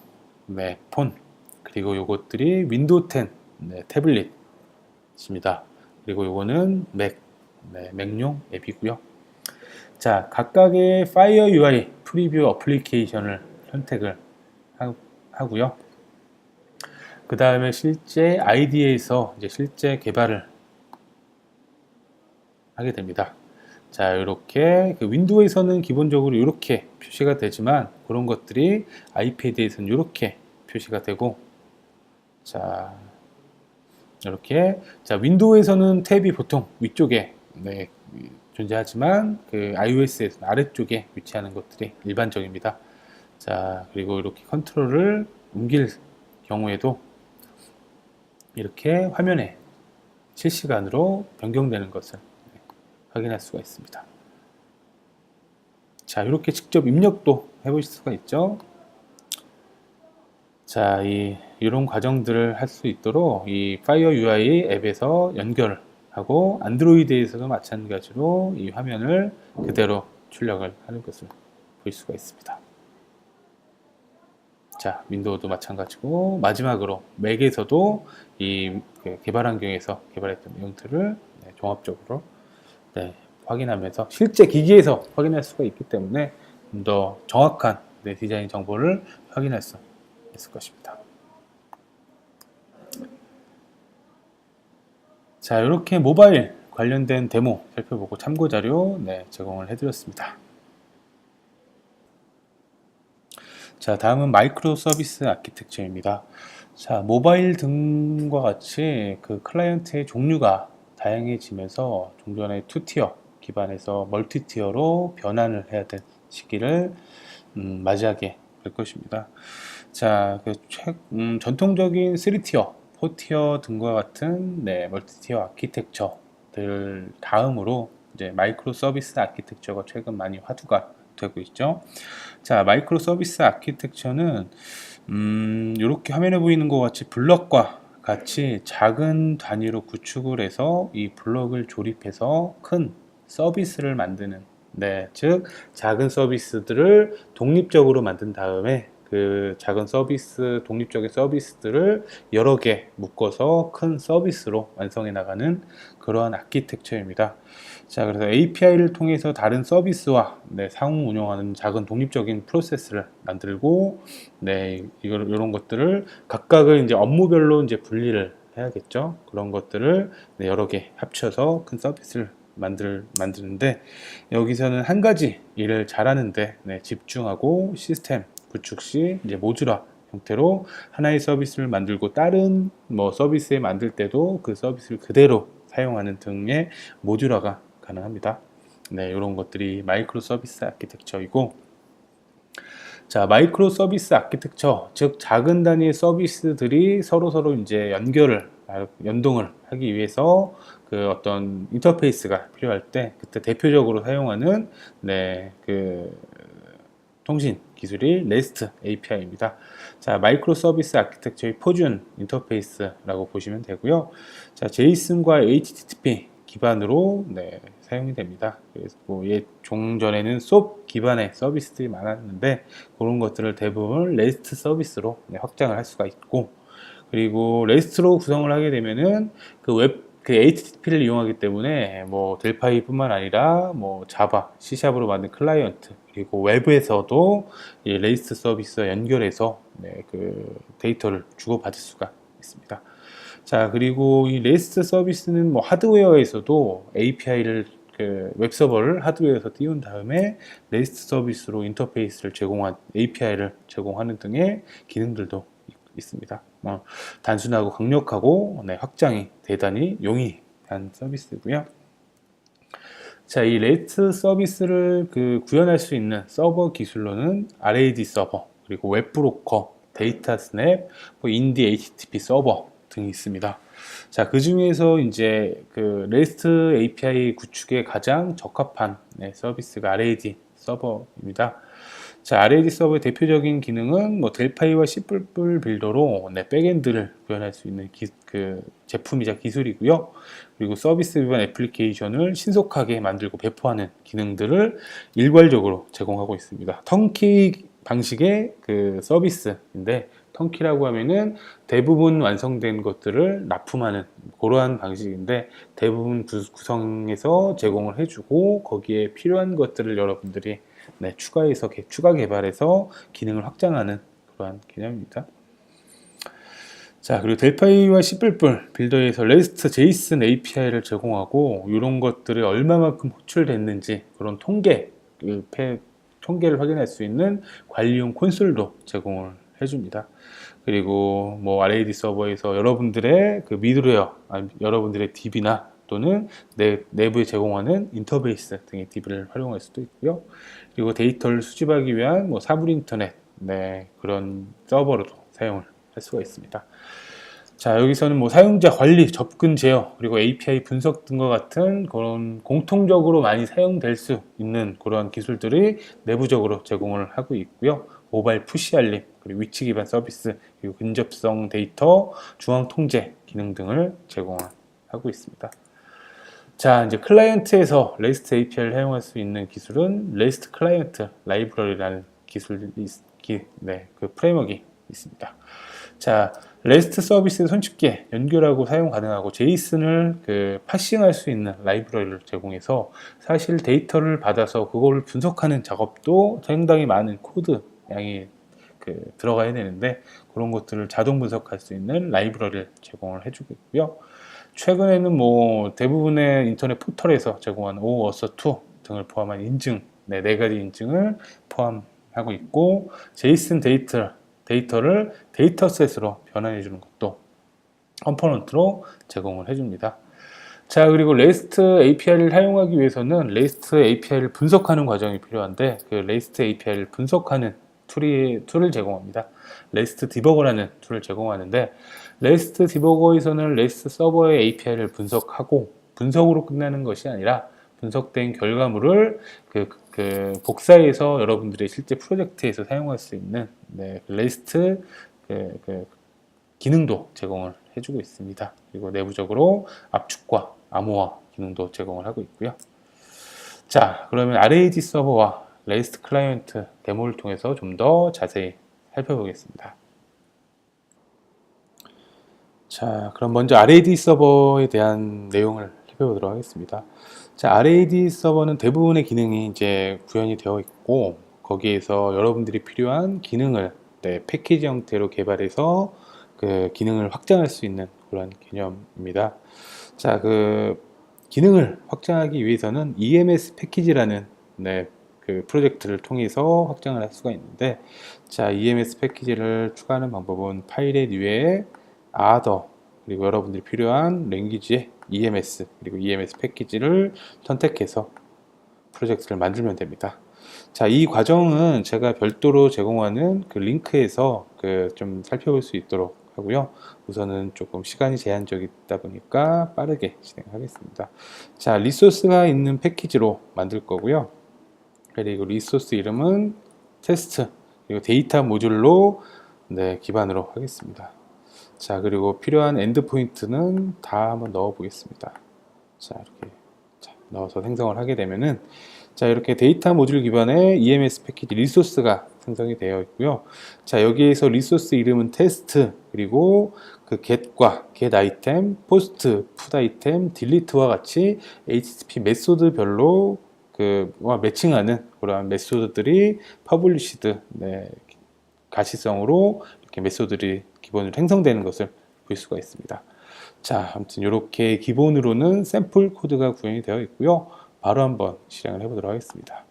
네, 폰, 그리고 요것들이 윈도우 10 네, 태블릿입니다. 그리고 요거는 맥용 앱이고요. 자, 각각의 파이어 UI 프리뷰 어플리케이션을 선택을 하고요. 그 다음에 실제 IDE에서 이제 실제 개발을 하게 됩니다. 자, 이렇게 그 윈도우에서는 기본적으로 이렇게 표시가 되지만 그런 것들이 아이패드에서는 이렇게 표시가 되고, 자, 이렇게, 자, 윈도우에서는 탭이 보통 위쪽에 네, 존재하지만 그 iOS에서는 아래쪽에 위치하는 것들이 일반적입니다. 자, 그리고 이렇게 컨트롤을 옮길 경우에도 이렇게 화면에 실시간으로 변경되는 것을 확인할 수가 있습니다. 자, 이렇게 직접 입력도 해보실 수가 있죠. 자, 이런 과정들을 할 수 있도록 이 파이어 UI 앱에서 연결하고, 안드로이드에서도 마찬가지로 이 화면을 그대로 출력을 하는 것을 볼 수가 있습니다. 자, 윈도우도 마찬가지고, 마지막으로 맥에서도 이 개발 환경에서 개발했던 내용들을 종합적으로 확인하면서 실제 기기에서 확인할 수가 있기 때문에 좀 더 정확한 디자인 정보를 확인할 수 있을 것입니다. 자, 이렇게 모바일 관련된 데모 살펴보고 참고 자료 제공을 해드렸습니다. 자, 다음은 마이크로 서비스 아키텍처입니다. 자, 모바일 등과 같이 그 클라이언트의 종류가 다양해지면서 종전의 2티어 기반에서 멀티티어로 변환을 해야 될 시기를 맞이하게 될 것입니다. 자, 전통적인 3티어, 4티어 등과 같은 멀티티어 아키텍처들 다음으로 이제 마이크로 서비스 아키텍처가 최근 많이 화두가 되고 있죠. 자, 마이크로 서비스 아키텍처는 이렇게 화면에 보이는 것 같이 블럭과 같이 작은 단위로 구축을 해서 이 블럭을 조립해서 큰 서비스를 만드는, 즉 작은 서비스들을 독립적으로 만든 다음에 그 작은 서비스, 독립적인 서비스들을 여러 개 묶어서 큰 서비스로 완성해 나가는 그러한 아키텍처입니다. 자, 그래서 API를 통해서 다른 서비스와 상호 운영하는 작은 독립적인 프로세스를 만들고, 이런 것들을 각각을 이제 업무별로 이제 분리를 해야겠죠. 그런 것들을 여러 개 합쳐서 큰 서비스를 만드는데, 여기서는 한 가지 일을 잘하는데 집중하고 시스템 구축 시 이제 모듈화 형태로 하나의 서비스를 만들고 다른 서비스에 만들 때도 그 서비스를 그대로 사용하는 등의 모듈화가 가능합니다. 이런 것들이 마이크로 서비스 아키텍처이고, 자, 마이크로 서비스 아키텍처, 즉 작은 단위의 서비스들이 서로 이제 연동을 하기 위해서 그 어떤 인터페이스가 필요할 때 그때 대표적으로 사용하는 그 통신 기술이 REST API입니다. 자, 마이크로 서비스 아키텍처의 표준 인터페이스라고 보시면 되고요. 자, 제이슨과 HTTP 기반으로 사용이 됩니다. 그래서 종전에는 SOAP 기반의 서비스들이 많았는데 그런 것들을 대부분 REST 서비스로 확장을 할 수가 있고, 그리고 REST로 구성을 하게 되면은 그 HTTP를 이용하기 때문에 델파이뿐만 아니라 자바, C샵으로 만든 클라이언트, 그리고 웹에서도 이 REST 서비스와 연결해서 그 데이터를 주고받을 수가 있습니다. 자, 그리고 이 REST 서비스는 하드웨어에서도 API를 웹서버를 하드웨어에서 띄운 다음에 REST 서비스로 인터페이스를 제공한 API를 제공하는 등의 기능들도 있습니다. 단순하고 강력하고 확장이 대단히 용이한 서비스고요. 자, 이 REST 서비스를 구현할 수 있는 서버 기술로는 RAD 서버, 그리고 웹브로커, 데이터 스냅, 인디 HTTP 서버 등이 있습니다. 자, 그 중에서 이제 그 REST API 구축에 가장 적합한 서비스가 RAD 서버입니다. 자, RAD 서버의 대표적인 기능은 델파이와 C++ 빌더로 백엔드를 구현할 수 있는 그 제품이자 기술이고요. 그리고 서비스 기반 애플리케이션을 신속하게 만들고 배포하는 기능들을 일괄적으로 제공하고 있습니다. 턴키 방식의 그 서비스인데, 턴키라고 하면은 대부분 완성된 것들을 납품하는 그러한 방식인데, 대부분 구성해서 제공을 해주고 거기에 필요한 것들을 여러분들이 추가 개발해서 기능을 확장하는 그러한 개념입니다. 자, 그리고 델파이와 C++ 빌더에서 REST JSON API를 제공하고 이런 것들이 얼마만큼 호출됐는지 그런 통계를 확인할 수 있는 관리용 콘솔도 제공을 해줍니다. 그리고 뭐 RAD 서버에서 여러분들의 그 미드웨어, 여러분들의 DB나 또는 내부에 제공하는 인터페이스 등의 DB를 활용할 수도 있고요. 그리고 데이터를 수집하기 위한 뭐 사물 인터넷, 그런 서버로도 사용을 할 수가 있습니다. 자, 여기서는 뭐 사용자 관리, 접근 제어, 그리고 API 분석 등과 같은 그런 공통적으로 많이 사용될 수 있는 그런 기술들이 내부적으로 제공을 하고 있고요. 모바일 푸시 알림, 그리고 위치 기반 서비스, 그리고 근접성 데이터, 중앙 통제 기능 등을 제공하고 있습니다. 자, 이제 클라이언트에서 REST API를 사용할 수 있는 기술은 REST 클라이언트 라이브러리라는 그 프레임워크가 있습니다. 자, REST 서비스 손쉽게 연결하고 사용 가능하고 제이슨을 파싱할 수 있는 라이브러리를 제공해서 사실 데이터를 받아서 그거를 분석하는 작업도 상당히 많은 코드 양이 들어가야 되는데 그런 것들을 자동 분석할 수 있는 라이브러리를 제공을 해주고 있고요. 최근에는 뭐 대부분의 인터넷 포털에서 제공하는 OAuth2 등을 포함한 인증, 네 가지 인증을 포함하고 있고 제이슨 데이터를 데이터셋으로 변환해 주는 것도 컴포넌트로 제공을 해줍니다. 자, 그리고 REST API를 사용하기 위해서는 REST API를 분석하는 과정이 필요한데 그 REST API를 분석하는 툴을 제공합니다. REST 디버거라는 툴을 제공하는데 REST 디버거에서는 REST 서버의 API를 분석하고 분석으로 끝나는 것이 아니라 분석된 결과물을 복사해서 여러분들의 실제 프로젝트에서 사용할 수 있는 REST 기능도 제공을 해주고 있습니다. 그리고 내부적으로 압축과 암호화 기능도 제공을 하고 있고요. 자, 그러면 RAD 서버와 REST 클라이언트 데모를 통해서 좀 더 자세히 살펴보겠습니다. 자, 그럼 먼저 RAD 서버에 대한 내용을 살펴보도록 하겠습니다. 자, RAD 서버는 대부분의 기능이 이제 구현이 되어 있고 거기에서 여러분들이 필요한 기능을 패키지 형태로 개발해서 그 기능을 확장할 수 있는 그런 개념입니다. 자, 그 기능을 확장하기 위해서는 EMS 패키지라는 그 프로젝트를 통해서 확장을 할 수가 있는데, 자, EMS 패키지를 추가하는 방법은 파일의 뉴에 other 그리고 여러분들이 필요한 랭귀지의 EMS 그리고 EMS 패키지를 선택해서 프로젝트를 만들면 됩니다. 자, 이 과정은 제가 별도로 제공하는 그 링크에서 좀 살펴볼 수 있도록 하고요. 우선은 조금 시간이 제한적이다 보니까 빠르게 진행하겠습니다. 자, 리소스가 있는 패키지로 만들 거고요. 그리고 리소스 이름은 테스트 그리고 데이터 모듈로 기반으로 하겠습니다. 자, 그리고 필요한 엔드포인트는 다 한번 넣어 보겠습니다. 자, 이렇게 넣어서 생성을 하게 되면은 자, 이렇게 데이터 모듈 기반의 EMS 패키지 리소스가 생성이 되어 있고요. 자, 여기에서 리소스 이름은 테스트 그리고 그 get과 get 아이템, post, put 아이템, delete와 같이 HTTP 메소드별로 와 매칭하는 그러한 메소드들이 퍼블리시드 가시성으로 이렇게 메소드들이 기본으로 생성되는 것을 볼 수가 있습니다. 자, 아무튼 이렇게 기본으로는 샘플 코드가 구현이 되어 있고요. 바로 한번 실행을 해보도록 하겠습니다.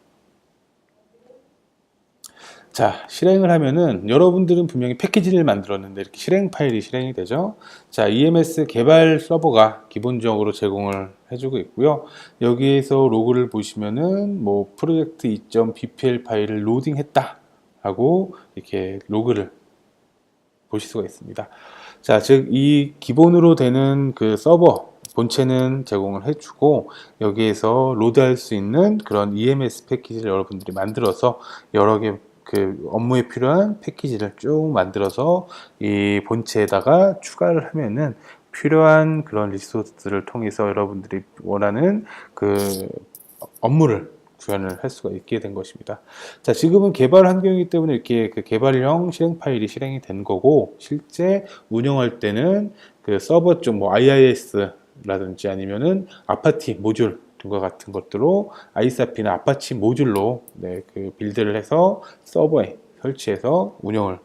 자, 실행을 하면은 여러분들은 분명히 패키지를 만들었는데 이렇게 실행 파일이 실행이 되죠. 자, EMS 개발 서버가 기본적으로 제공을 해주고 있고요. 여기에서 로그를 보시면은 뭐 프로젝트 2.bpl 파일을 로딩했다 하고 이렇게 로그를 보실 수가 있습니다. 자, 즉 이 기본으로 되는 그 서버 본체는 제공을 해주고 여기에서 로드할 수 있는 그런 EMS 패키지를 여러분들이 만들어서 여러 개 업무에 필요한 패키지를 쭉 만들어서 이 본체에다가 추가를 하면은 필요한 그런 리소스들을 통해서 여러분들이 원하는 그 업무를 구현을 할 수가 있게 된 것입니다. 자, 지금은 개발 환경이기 때문에 이렇게 그 개발형 실행 파일이 실행이 된 거고 실제 운영할 때는 그 서버 쪽 뭐 IIS라든지 아니면은 아파치 모듈 등과 같은 것들로 아이사피나 아파치 모듈로 그 빌드를 해서 서버에 설치해서 운영을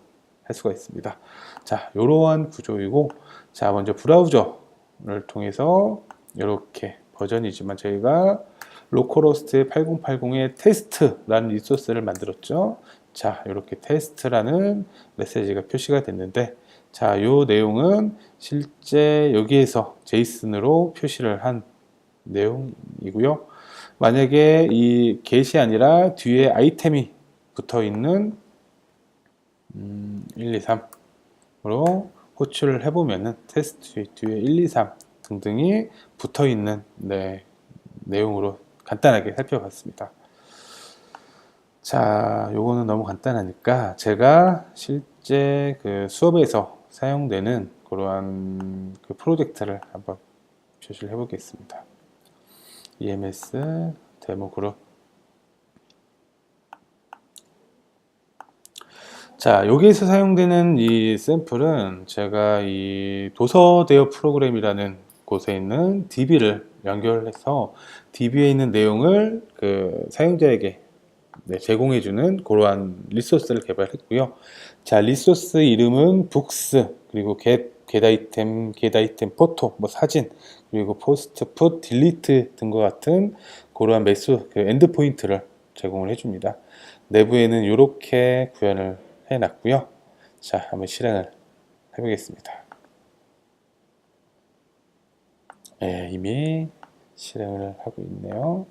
할 수가 있습니다. 자, 이러한 구조이고, 자, 먼저 브라우저를 통해서 이렇게 버전이지만 저희가 로컬호스트 8080의 테스트라는 리소스를 만들었죠. 자, 이렇게 테스트라는 메시지가 표시가 됐는데, 자, 이 내용은 실제 여기에서 제이슨으로 표시를 한 내용이고요. 만약에 이 get이 아니라 뒤에 아이템이 붙어 있는 1, 2, 3으로 호출을 해보면은 테스트 뒤에 1, 2, 3 등등이 붙어 있는 내용으로 간단하게 살펴봤습니다. 자, 요거는 너무 간단하니까 제가 실제 그 수업에서 사용되는 그러한 그 프로젝트를 한번 표시를 해보겠습니다. EMS 데모 그룹. 자, 여기에서 사용되는 이 샘플은 제가 이 도서 대여 프로그램이라는 곳에 있는 DB를 연결해서 DB에 있는 내용을 그 사용자에게 제공해주는 그러한 리소스를 개발했고요. 자, 리소스 이름은 books, 그리고 get 아이템, 포토, 뭐 사진, 그리고 post, put, delete 등과 같은 그러한 그 엔드포인트를 제공을 해줍니다. 내부에는 이렇게 구현을 해놨고요. 자, 한번 실행을 해보겠습니다. 네, 이미 실행을 하고 있네요.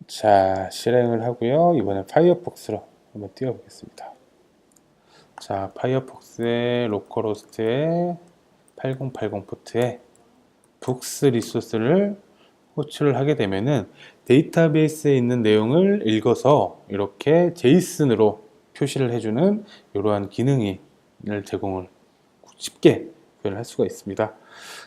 자, 실행을 하고요. 이번엔 파이어폭스로 한번 띄워보겠습니다. 자, 파이어폭스의 로컬호스트에 8080 포트에 북스 리소스를 호출을 하게 되면은 데이터베이스에 있는 내용을 읽어서 이렇게 제이슨으로 표시를 해주는 이러한 기능을 제공을 쉽게 구현을 할 수가 있습니다.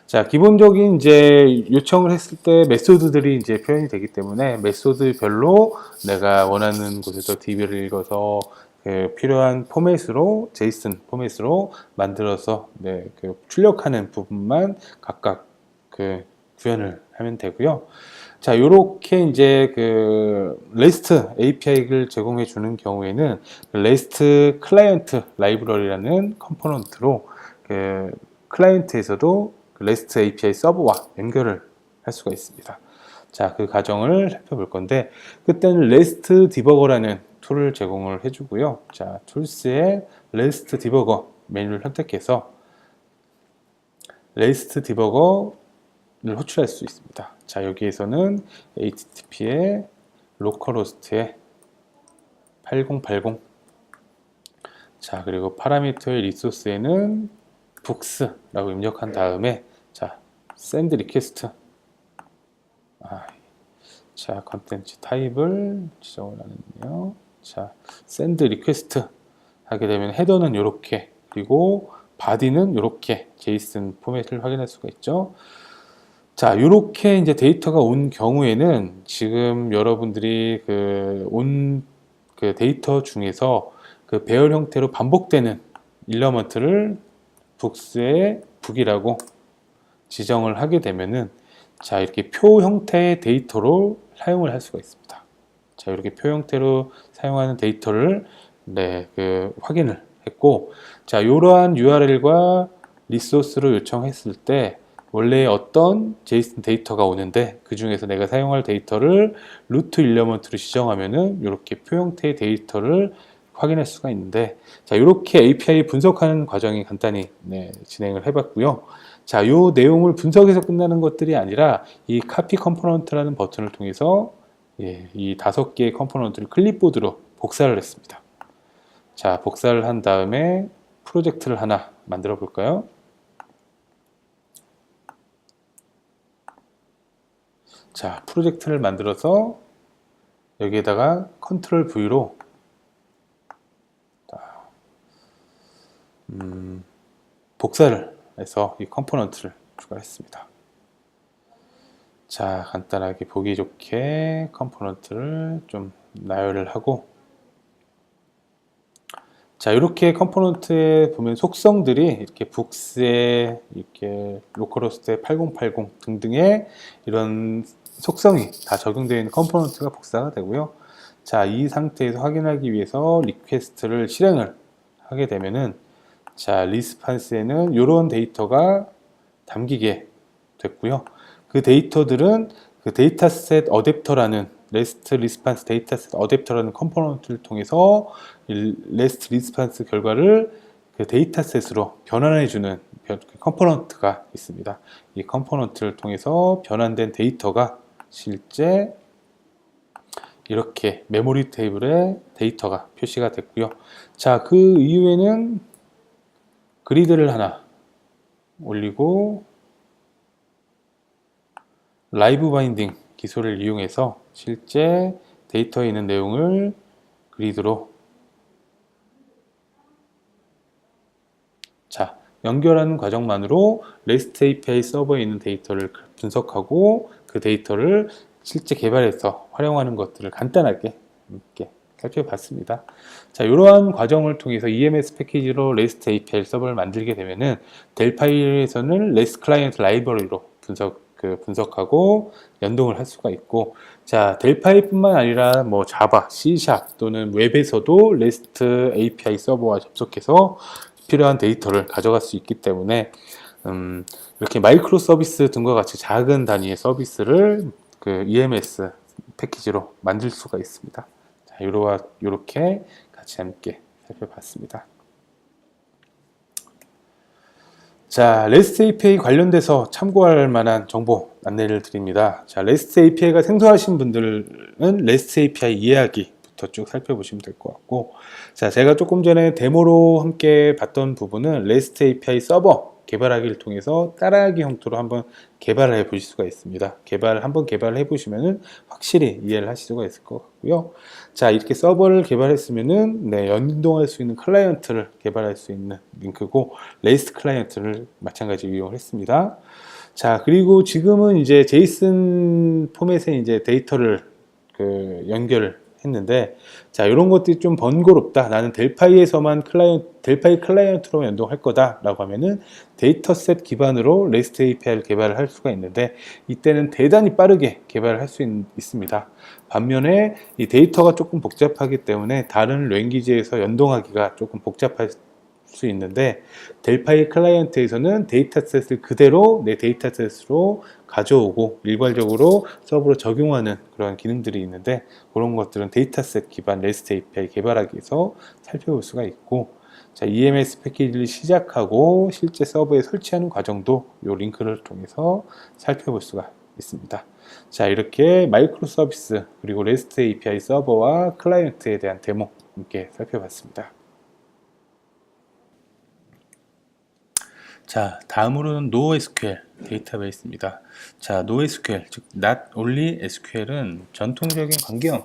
자, 기본적인 이제 요청을 했을 때 메소드들이 이제 표현이 되기 때문에 메소드별로 내가 원하는 곳에서 DB를 읽어서 그 필요한 포맷으로 제이슨 포맷으로 만들어서 그 출력하는 부분만 각각 그 구현을 하면 되고요. 자, 요렇게 이제 그 REST API를 제공해 주는 경우에는 REST 클라이언트 라이브러리라는 컴포넌트로 그 클라이언트에서도 REST API 서버와 연결을 할 수가 있습니다. 자, 그 과정을 살펴볼 건데, 그때는 REST 디버거라는 툴을 제공을 해주고요. 자, 툴스에 REST 디버거 메뉴를 선택해서 REST 디버거를 호출할 수 있습니다. 자, 여기에서는 HTTP에 로컬호스트에 8080. 자, 그리고 파라미터의 리소스에는 books라고 입력한 다음에, 자, send request. 자, 컨텐츠 타입을 지정을 하는데요. 자, send request 하게 되면 헤더는 이렇게, 그리고 바디는 이렇게 제이슨 포맷을 확인할 수가 있죠. 자, 이렇게 이제 데이터가 온 경우에는 지금 여러분들이 그 데이터 중에서 그 배열 형태로 반복되는 일러먼트를 북스의 북이라고 지정을 하게 되면은, 자, 이렇게 표 형태의 데이터로 사용을 할 수가 있습니다. 자, 이렇게 표 형태로 사용하는 데이터를 확인을 했고, 자, 이러한 URL과 리소스를 요청했을 때 원래 어떤 제이슨 데이터가 오는데 그 중에서 내가 사용할 데이터를 루트 일러먼트로 지정하면은 이렇게 표 형태의 데이터를 확인할 수가 있는데, 자, 이렇게 API 분석하는 과정이 간단히 진행을 해봤고요. 자, 이 내용을 분석해서 끝나는 것들이 아니라 이 카피 컴포넌트라는 버튼을 통해서 이 5개의 컴포넌트를 클립보드로 복사를 했습니다. 자, 복사를 한 다음에 프로젝트를 하나 만들어 볼까요? 자, 프로젝트를 만들어서 여기에다가 컨트롤 V로 복사를 해서 이 컴포넌트를 추가했습니다. 자, 간단하게 보기 좋게 컴포넌트를 좀 나열을 하고, 자, 이렇게 컴포넌트에 보면 속성들이 이렇게 북스에 이렇게 로컬호스트에 8080 등등의 이런 속성이 다 적용되어 있는 컴포넌트가 복사가 되고요. 자, 이 상태에서 확인하기 위해서 리퀘스트를 실행을 하게 되면은, 자, 리스판스에는 이런 데이터가 담기게 됐고요. 그 데이터들은 그 데이터셋 어댑터라는 레스트 리스판스 데이터셋 어댑터라는 컴포넌트를 통해서 레스트 리스판스 결과를 그 데이터셋으로 변환해주는 컴포넌트가 있습니다. 이 컴포넌트를 통해서 변환된 데이터가 실제 이렇게 메모리 테이블에 데이터가 표시가 됐고요. 자, 그 이후에는 그리드를 하나 올리고 라이브 바인딩 기술을 이용해서 실제 데이터에 있는 내용을 그리드로 자, 연결하는 과정만으로 REST API 서버에 있는 데이터를 분석하고 그 데이터를 실제 개발해서 활용하는 것들을 간단하게 이렇게 살펴봤습니다. 자, 이러한 과정을 통해서 EMS 패키지로 REST API 서버를 만들게 되면은 델파이에서는 REST 클라이언트 라이브러리로 분석하고 연동을 할 수가 있고, 자, 델파이뿐만 아니라 뭐 자바, C# 또는 웹에서도 REST API 서버와 접속해서 필요한 데이터를 가져갈 수 있기 때문에 이렇게 마이크로 서비스 등과 같이 작은 단위의 서비스를 그 EMS 패키지로 만들 수가 있습니다. 자, 이렇게 같이 함께 살펴봤습니다. 자, REST API 관련돼서 참고할 만한 정보 안내를 드립니다. 자, REST API가 생소하신 분들은 REST API 이해하기부터 쭉 살펴보시면 될 것 같고, 자, 제가 조금 전에 데모로 함께 봤던 부분은 REST API 서버 개발하기를 통해서 따라하기 형태로 한번 개발을 해 보실 수가 있습니다. 한번 개발을 해 보시면은 확실히 이해를 하실 수가 있을 것 같고요. 자, 이렇게 서버를 개발했으면은 연동할 수 있는 클라이언트를 개발할 수 있는 링크고, REST 클라이언트를 마찬가지로 이용을 했습니다. 자, 그리고 지금은 이제 제이슨 포맷에 이제 데이터를 연결을 했는데, 자, 이런 것들이 좀 번거롭다, 나는 델파이에서만 델파이 클라이언트로 연동할 거다 라고 하면은 데이터셋 기반으로 REST API를 개발을 할 수가 있는데, 이때는 대단히 빠르게 개발을 할 수 있습니다. 반면에 이 데이터가 조금 복잡하기 때문에 다른 랭귀지에서 연동하기가 조금 복잡할 수 있는데, 델파이 클라이언트에서는 데이터셋을 그대로 내 데이터셋으로 가져오고 일괄적으로 서버로 적용하는 그런 기능들이 있는데, 그런 것들은 데이터셋 기반 REST API 개발하기에서 살펴볼 수가 있고, 자, EMS 패키지를 시작하고 실제 서버에 설치하는 과정도 이 링크를 통해서 살펴볼 수가 있습니다. 자, 이렇게 마이크로 서비스 그리고 REST API 서버와 클라이언트에 대한 데모 함께 살펴봤습니다. 자, 다음으로는 NoSQL 데이터베이스입니다. 자, NoSQL, 즉 Not Only SQL은 전통적인 관계형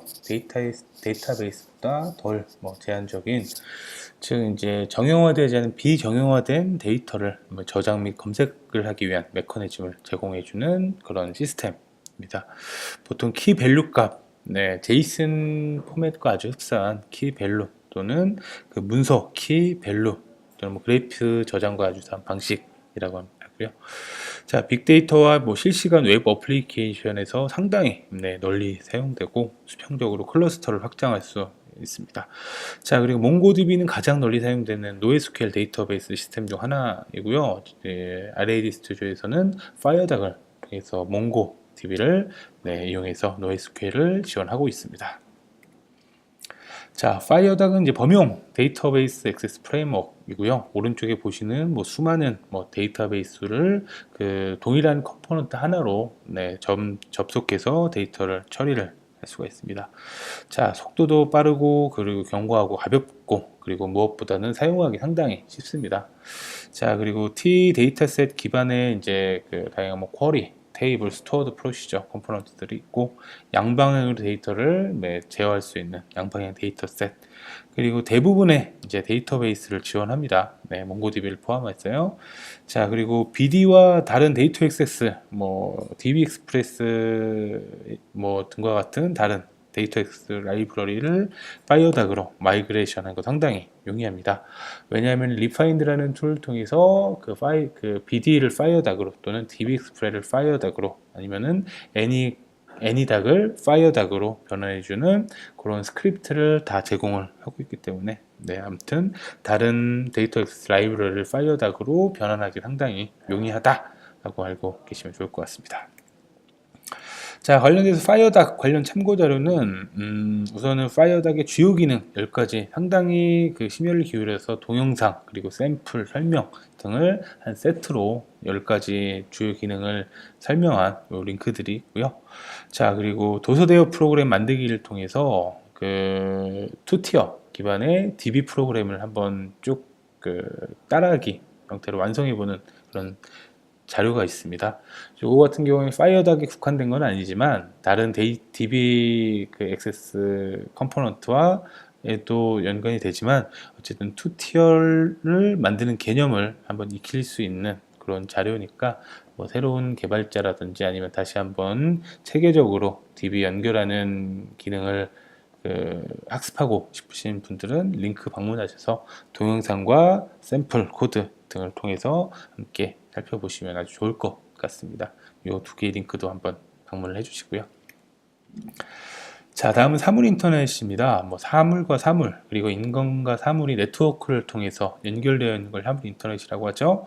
데이터베이스보다 덜 제한적인, 즉 이제 정형화되지 않은 비정형화된 데이터를 저장 및 검색을 하기 위한 메커니즘을 제공해주는 그런 시스템입니다. 보통 키 밸류 값, 제이슨 포맷과 아주 흡사한 키 밸류 또는 그 문서 키 밸류 또는 그래프 저장과 아주 흡사한 방식이라고 하고요. 자, 빅데이터와 실시간 웹 어플리케이션에서 상당히 널리 사용되고 수평적으로 클러스터를 확장할 수 있습니다. 자, 그리고 몽고DB는 가장 널리 사용되는 NoSQL 데이터베이스 시스템 중 하나이고요. RAD 스튜디오에서는 파이어닥을 통해서 몽고DB를 이용해서 NoSQL을 지원하고 있습니다. 자, 파이어닥은 이제 범용 데이터베이스 액세스 프레임워크이고요. 오른쪽에 보시는 수많은 데이터베이스를 동일한 컴포넌트 하나로 접속해서 데이터를 처리를 할 수가 있습니다. 자, 속도도 빠르고 그리고 견고하고 가볍고 그리고 무엇보다는 사용하기 상당히 쉽습니다. 자, 그리고 T 데이터셋 기반의 이제 다양한 쿼리, 테이블, 스토어드 프로시저 컴포넌트들이 있고, 양방향으로 데이터를 제어할 수 있는 양방향 데이터셋, 그리고 대부분의 이제 데이터베이스를 지원합니다. 몽고DB를 포함했어요. 자, 그리고 BD와 다른 데이터 액세스, DB 익스프레스 등과 같은 다른 데이터 액세스 라이브러리를 파이어닥으로 마이그레이션 하는 거 상당히 용이합니다. 왜냐하면 리파인드라는 툴을 통해서 BD를 파이어닥으로 또는 DB 익스프레스를 파이어닥으로 아니면은 애니닥을 파이어닥으로 변환해주는 그런 스크립트를 다 제공을 하고 있기 때문에 네, 아무튼 다른 데이터 액세스 라이브러리를 파이어닥으로 변환하기 상당히 용이하다라고 알고 계시면 좋을 것 같습니다. 자, 관련돼서 파이어닥 관련 참고 자료는 우선은 파이어닥의 주요 기능 10가지 상당히 그 심혈을 기울여서 동영상 그리고 샘플 설명 등을 한 세트로 10가지 주요 기능을 설명한 링크들이 있고요. 자, 그리고 도서 대여 프로그램 만들기를 통해서 그 투티어 기반의 DB 프로그램을 한번 쭉 그 따라하기 형태로 완성해보는 그런 자료가 있습니다. 이거 같은 경우에 파이어닥에 국한된 건 아니지만 다른 DB 그 액세스 컴포넌트와 또 연관이 되지만 어쨌든 투티어를 만드는 개념을 한번 익힐 수 있는 그런 자료니까 뭐 새로운 개발자라든지 아니면 다시 한번 체계적으로 DB 연결하는 기능을 학습하고 싶으신 분들은 링크 방문하셔서 동영상과 샘플 코드 등을 통해서 함께 살펴보시면 아주 좋을 것 같습니다. 이 두 개의 링크도 한번 방문을 해주시고요. 자, 다음은 사물 인터넷입니다. 뭐 사물과 사물 그리고 인간과 사물이 네트워크를 통해서 연결되어 있는 걸 사물 인터넷이라고 하죠.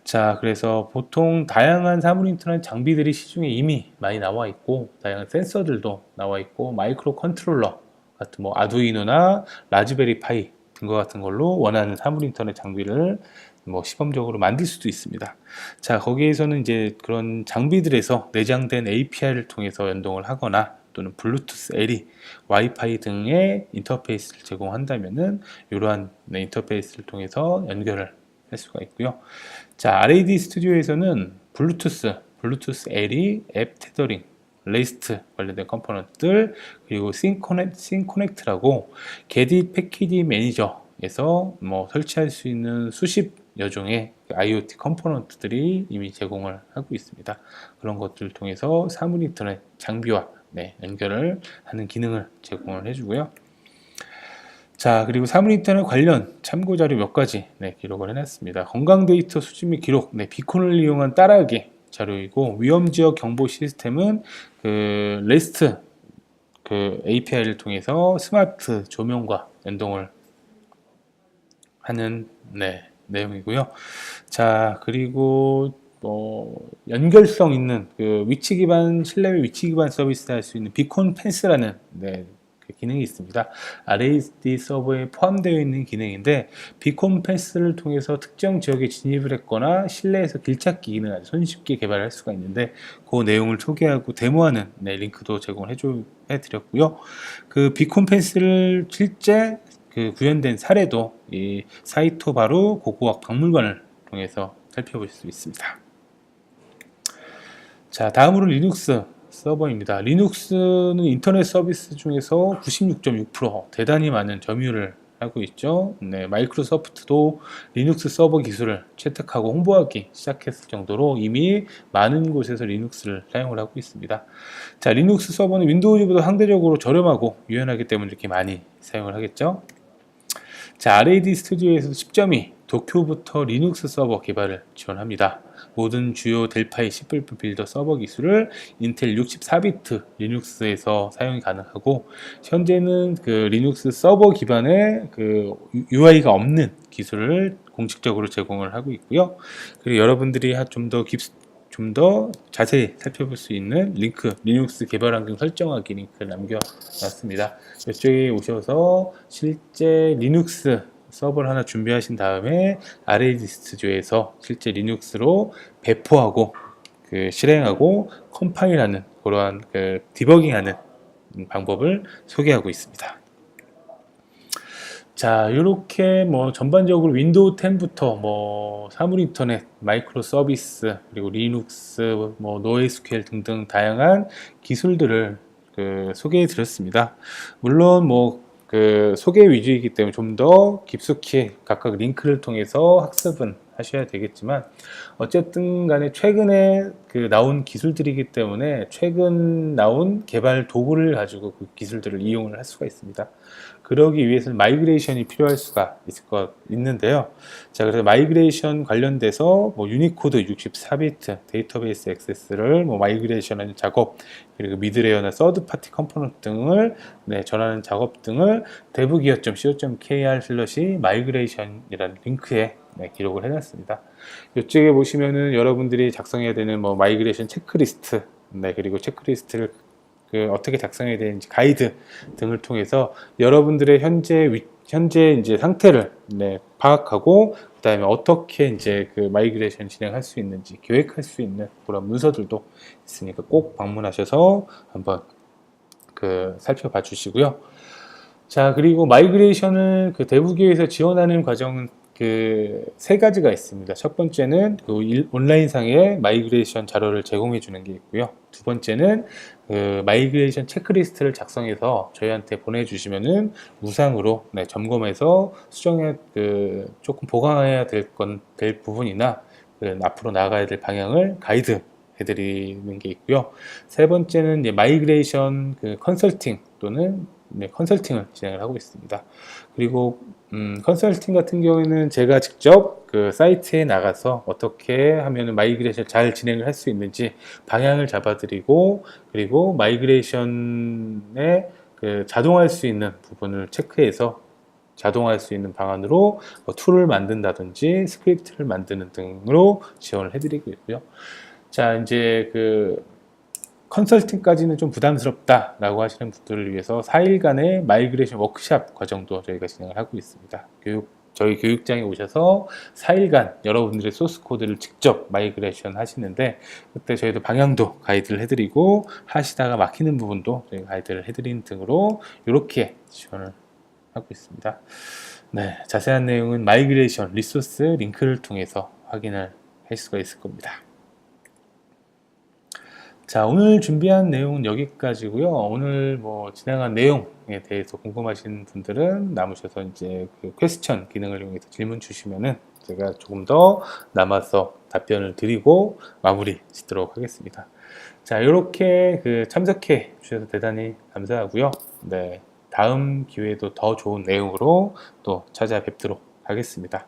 자, 그래서 보통 다양한 사물 인터넷 장비들이 시중에 이미 많이 나와 있고 다양한 센서들도 나와 있고 마이크로 컨트롤러 같은 뭐 아두이노나 라즈베리 파이 등과 같은 걸로 원하는 사물 인터넷 장비를 뭐 시범적으로 만들 수도 있습니다. 자, 거기에서는 이제 그런 장비들에서 내장된 API를 통해서 연동을 하거나 또는 블루투스, LE, 와이파이 등의 인터페이스를 제공한다면은 이러한 인터페이스를 통해서 연결을 할 수가 있고요. 자, RAD 스튜디오에서는 블루투스, LE, 앱 테더링, 레이스트 관련된 컴포넌트들 그리고 싱코넥트라고 게디 패키지 매니저에서 뭐 설치할 수 있는 수십여 종의 IoT 컴포넌트들이 이미 제공을 하고 있습니다. 그런 것들을 통해서 사물 인터넷 장비와 연결을 하는 기능을 제공을 해주고요. 자, 그리고 사물 인터넷 관련 참고 자료 몇 가지 기록을 해놨습니다. 건강 데이터 수집 및 기록, 비콘을 이용한 따라하기 자료이고 위험지역 경보 시스템은 그 REST 그 API를 통해서 스마트 조명과 연동을 하는 내용이고요. 자, 그리고 뭐 연결성 있는 그 위치 기반 실내외 위치 기반 서비스 할 수 있는 비콘 펜스라는 그 기능이 있습니다. RAD 서버에 포함되어 있는 기능인데 비콘 펜스를 통해서 특정 지역에 진입을 했거나 실내에서 길찾기 기능을 아주 손쉽게 개발할 수가 있는데 그 내용을 소개하고 데모하는 링크도 제공을 해드렸고요. 그 비콘 펜스를 실제 그 구현된 사례도 이 사이토 바로 고고학 박물관을 통해서 살펴보실 수 있습니다. 자, 다음으로 리눅스 서버입니다. 리눅스는 인터넷 서비스 중에서 96.6% 대단히 많은 점유율을 하고 있죠. 마이크로소프트도 리눅스 서버 기술을 채택하고 홍보하기 시작했을 정도로 이미 많은 곳에서 리눅스를 사용을 하고 있습니다. 자, 리눅스 서버는 윈도우즈보다 상대적으로 저렴하고 유연하기 때문에 이렇게 많이 사용을 하겠죠. 자, RAD 스튜디오에서 10.2 도쿄부터 리눅스 서버 개발을 지원합니다. 모든 주요 델파이 C++ 빌더 서버 기술을 인텔 64비트 리눅스에서 사용이 가능하고 현재는 그 리눅스 서버 기반의 그 UI가 없는 기술을 공식적으로 제공을 하고 있고요. 그리고 여러분들이 좀 더 자세히 살펴볼 수 있는 링크, 리눅스 개발 환경 설정하기 링크를 남겨놨습니다. 이쪽에 오셔서 실제 리눅스 서버를 하나 준비하신 다음에 RAD 스튜디오에서 실제 리눅스로 배포하고 그 실행하고 컴파일하는 그러한 그 디버깅하는 방법을 소개하고 있습니다. 자, 이렇게 뭐 전반적으로 윈도우 10부터 뭐 사물 인터넷, 마이크로 서비스, 그리고 리눅스, 뭐 노에스QL 등등 다양한 기술들을 소개해 드렸습니다. 물론 뭐 그 소개 위주이기 때문에 좀 더 깊숙이 각각 링크를 통해서 학습은 하셔야 되겠지만, 어쨌든 간에 최근에 나온 기술들이기 때문에 최근 나온 개발 도구를 가지고 그 기술들을 이용을 할 수가 있습니다. 그러기 위해서는 마이그레이션이 필요할 수가 있는데요. 자, 그래서 마이그레이션 관련돼서 뭐 유니코드 64비트 데이터베이스 액세스를 뭐 마이그레이션하는 작업, 그리고 미드레이어나 서드 파티 컴포넌트 등을 전하는 작업 등을 devgear.co.kr/migration 이라는 링크에 기록을 해놨습니다. 이쪽에 보시면은 여러분들이 작성해야 되는 뭐 마이그레이션 체크리스트, 그리고 체크리스트를 어떻게 작성해야 되는지 가이드 등을 통해서 여러분들의 현재 이제 상태를 파악하고, 그다음에 어떻게 이제 마이그레이션 진행할 수 있는지 계획할 수 있는 그런 문서들도 있으니까 꼭 방문하셔서 한번 살펴봐 주시고요. 자, 그리고 마이그레이션을 대부기에서 지원하는 과정은 세 가지가 있습니다. 첫 번째는 온라인상에 마이그레이션 자료를 제공해 주는 게 있고요. 두 번째는 마이그레이션 체크리스트를 작성해서 저희한테 보내주시면은 무상으로 점검해서 수정해 조금 보강해야 될 부분이나 앞으로 나가야 될 방향을 가이드 해드리는 게 있고요. 세 번째는 이제 마이그레이션 컨설팅 또는 컨설팅을 진행을 하고 있습니다. 그리고 컨설팅 같은 경우에는 제가 직접 사이트에 나가서 어떻게 하면 마이그레이션 잘 진행을 할 수 있는지 방향을 잡아드리고, 그리고 마이그레이션에 자동화할 수 있는 부분을 체크해서 자동화할 수 있는 방안으로 뭐 툴을 만든다든지 스크립트를 만드는 등으로 지원을 해드리고 있고요. 자, 이제 컨설팅까지는 좀 부담스럽다라고 하시는 분들을 위해서 4일간의 마이그레이션 워크샵 과정도 저희가 진행을 하고 있습니다. 저희 교육장에 오셔서 4일간 여러분들의 소스 코드를 직접 마이그레이션 하시는데, 그때 저희도 방향도 가이드를 해드리고, 하시다가 막히는 부분도 저희가 가이드를 해드리는 등으로 이렇게 지원을 하고 있습니다. 네, 자세한 내용은 마이그레이션 리소스 링크를 통해서 확인을 할 수가 있을 겁니다. 자, 오늘 준비한 내용은 여기까지고요. 오늘 뭐 진행한 내용에 대해서 궁금하신 분들은 남으셔서 이제 퀘스천 기능을 이용해서 질문 주시면은 제가 조금 더 남아서 답변을 드리고 마무리 짓도록 하겠습니다. 자, 이렇게 참석해 주셔서 대단히 감사하고요. 네, 다음 기회에도 더 좋은 내용으로 또 찾아뵙도록 하겠습니다.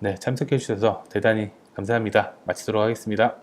네, 참석해 주셔서 대단히 감사합니다. 마치도록 하겠습니다.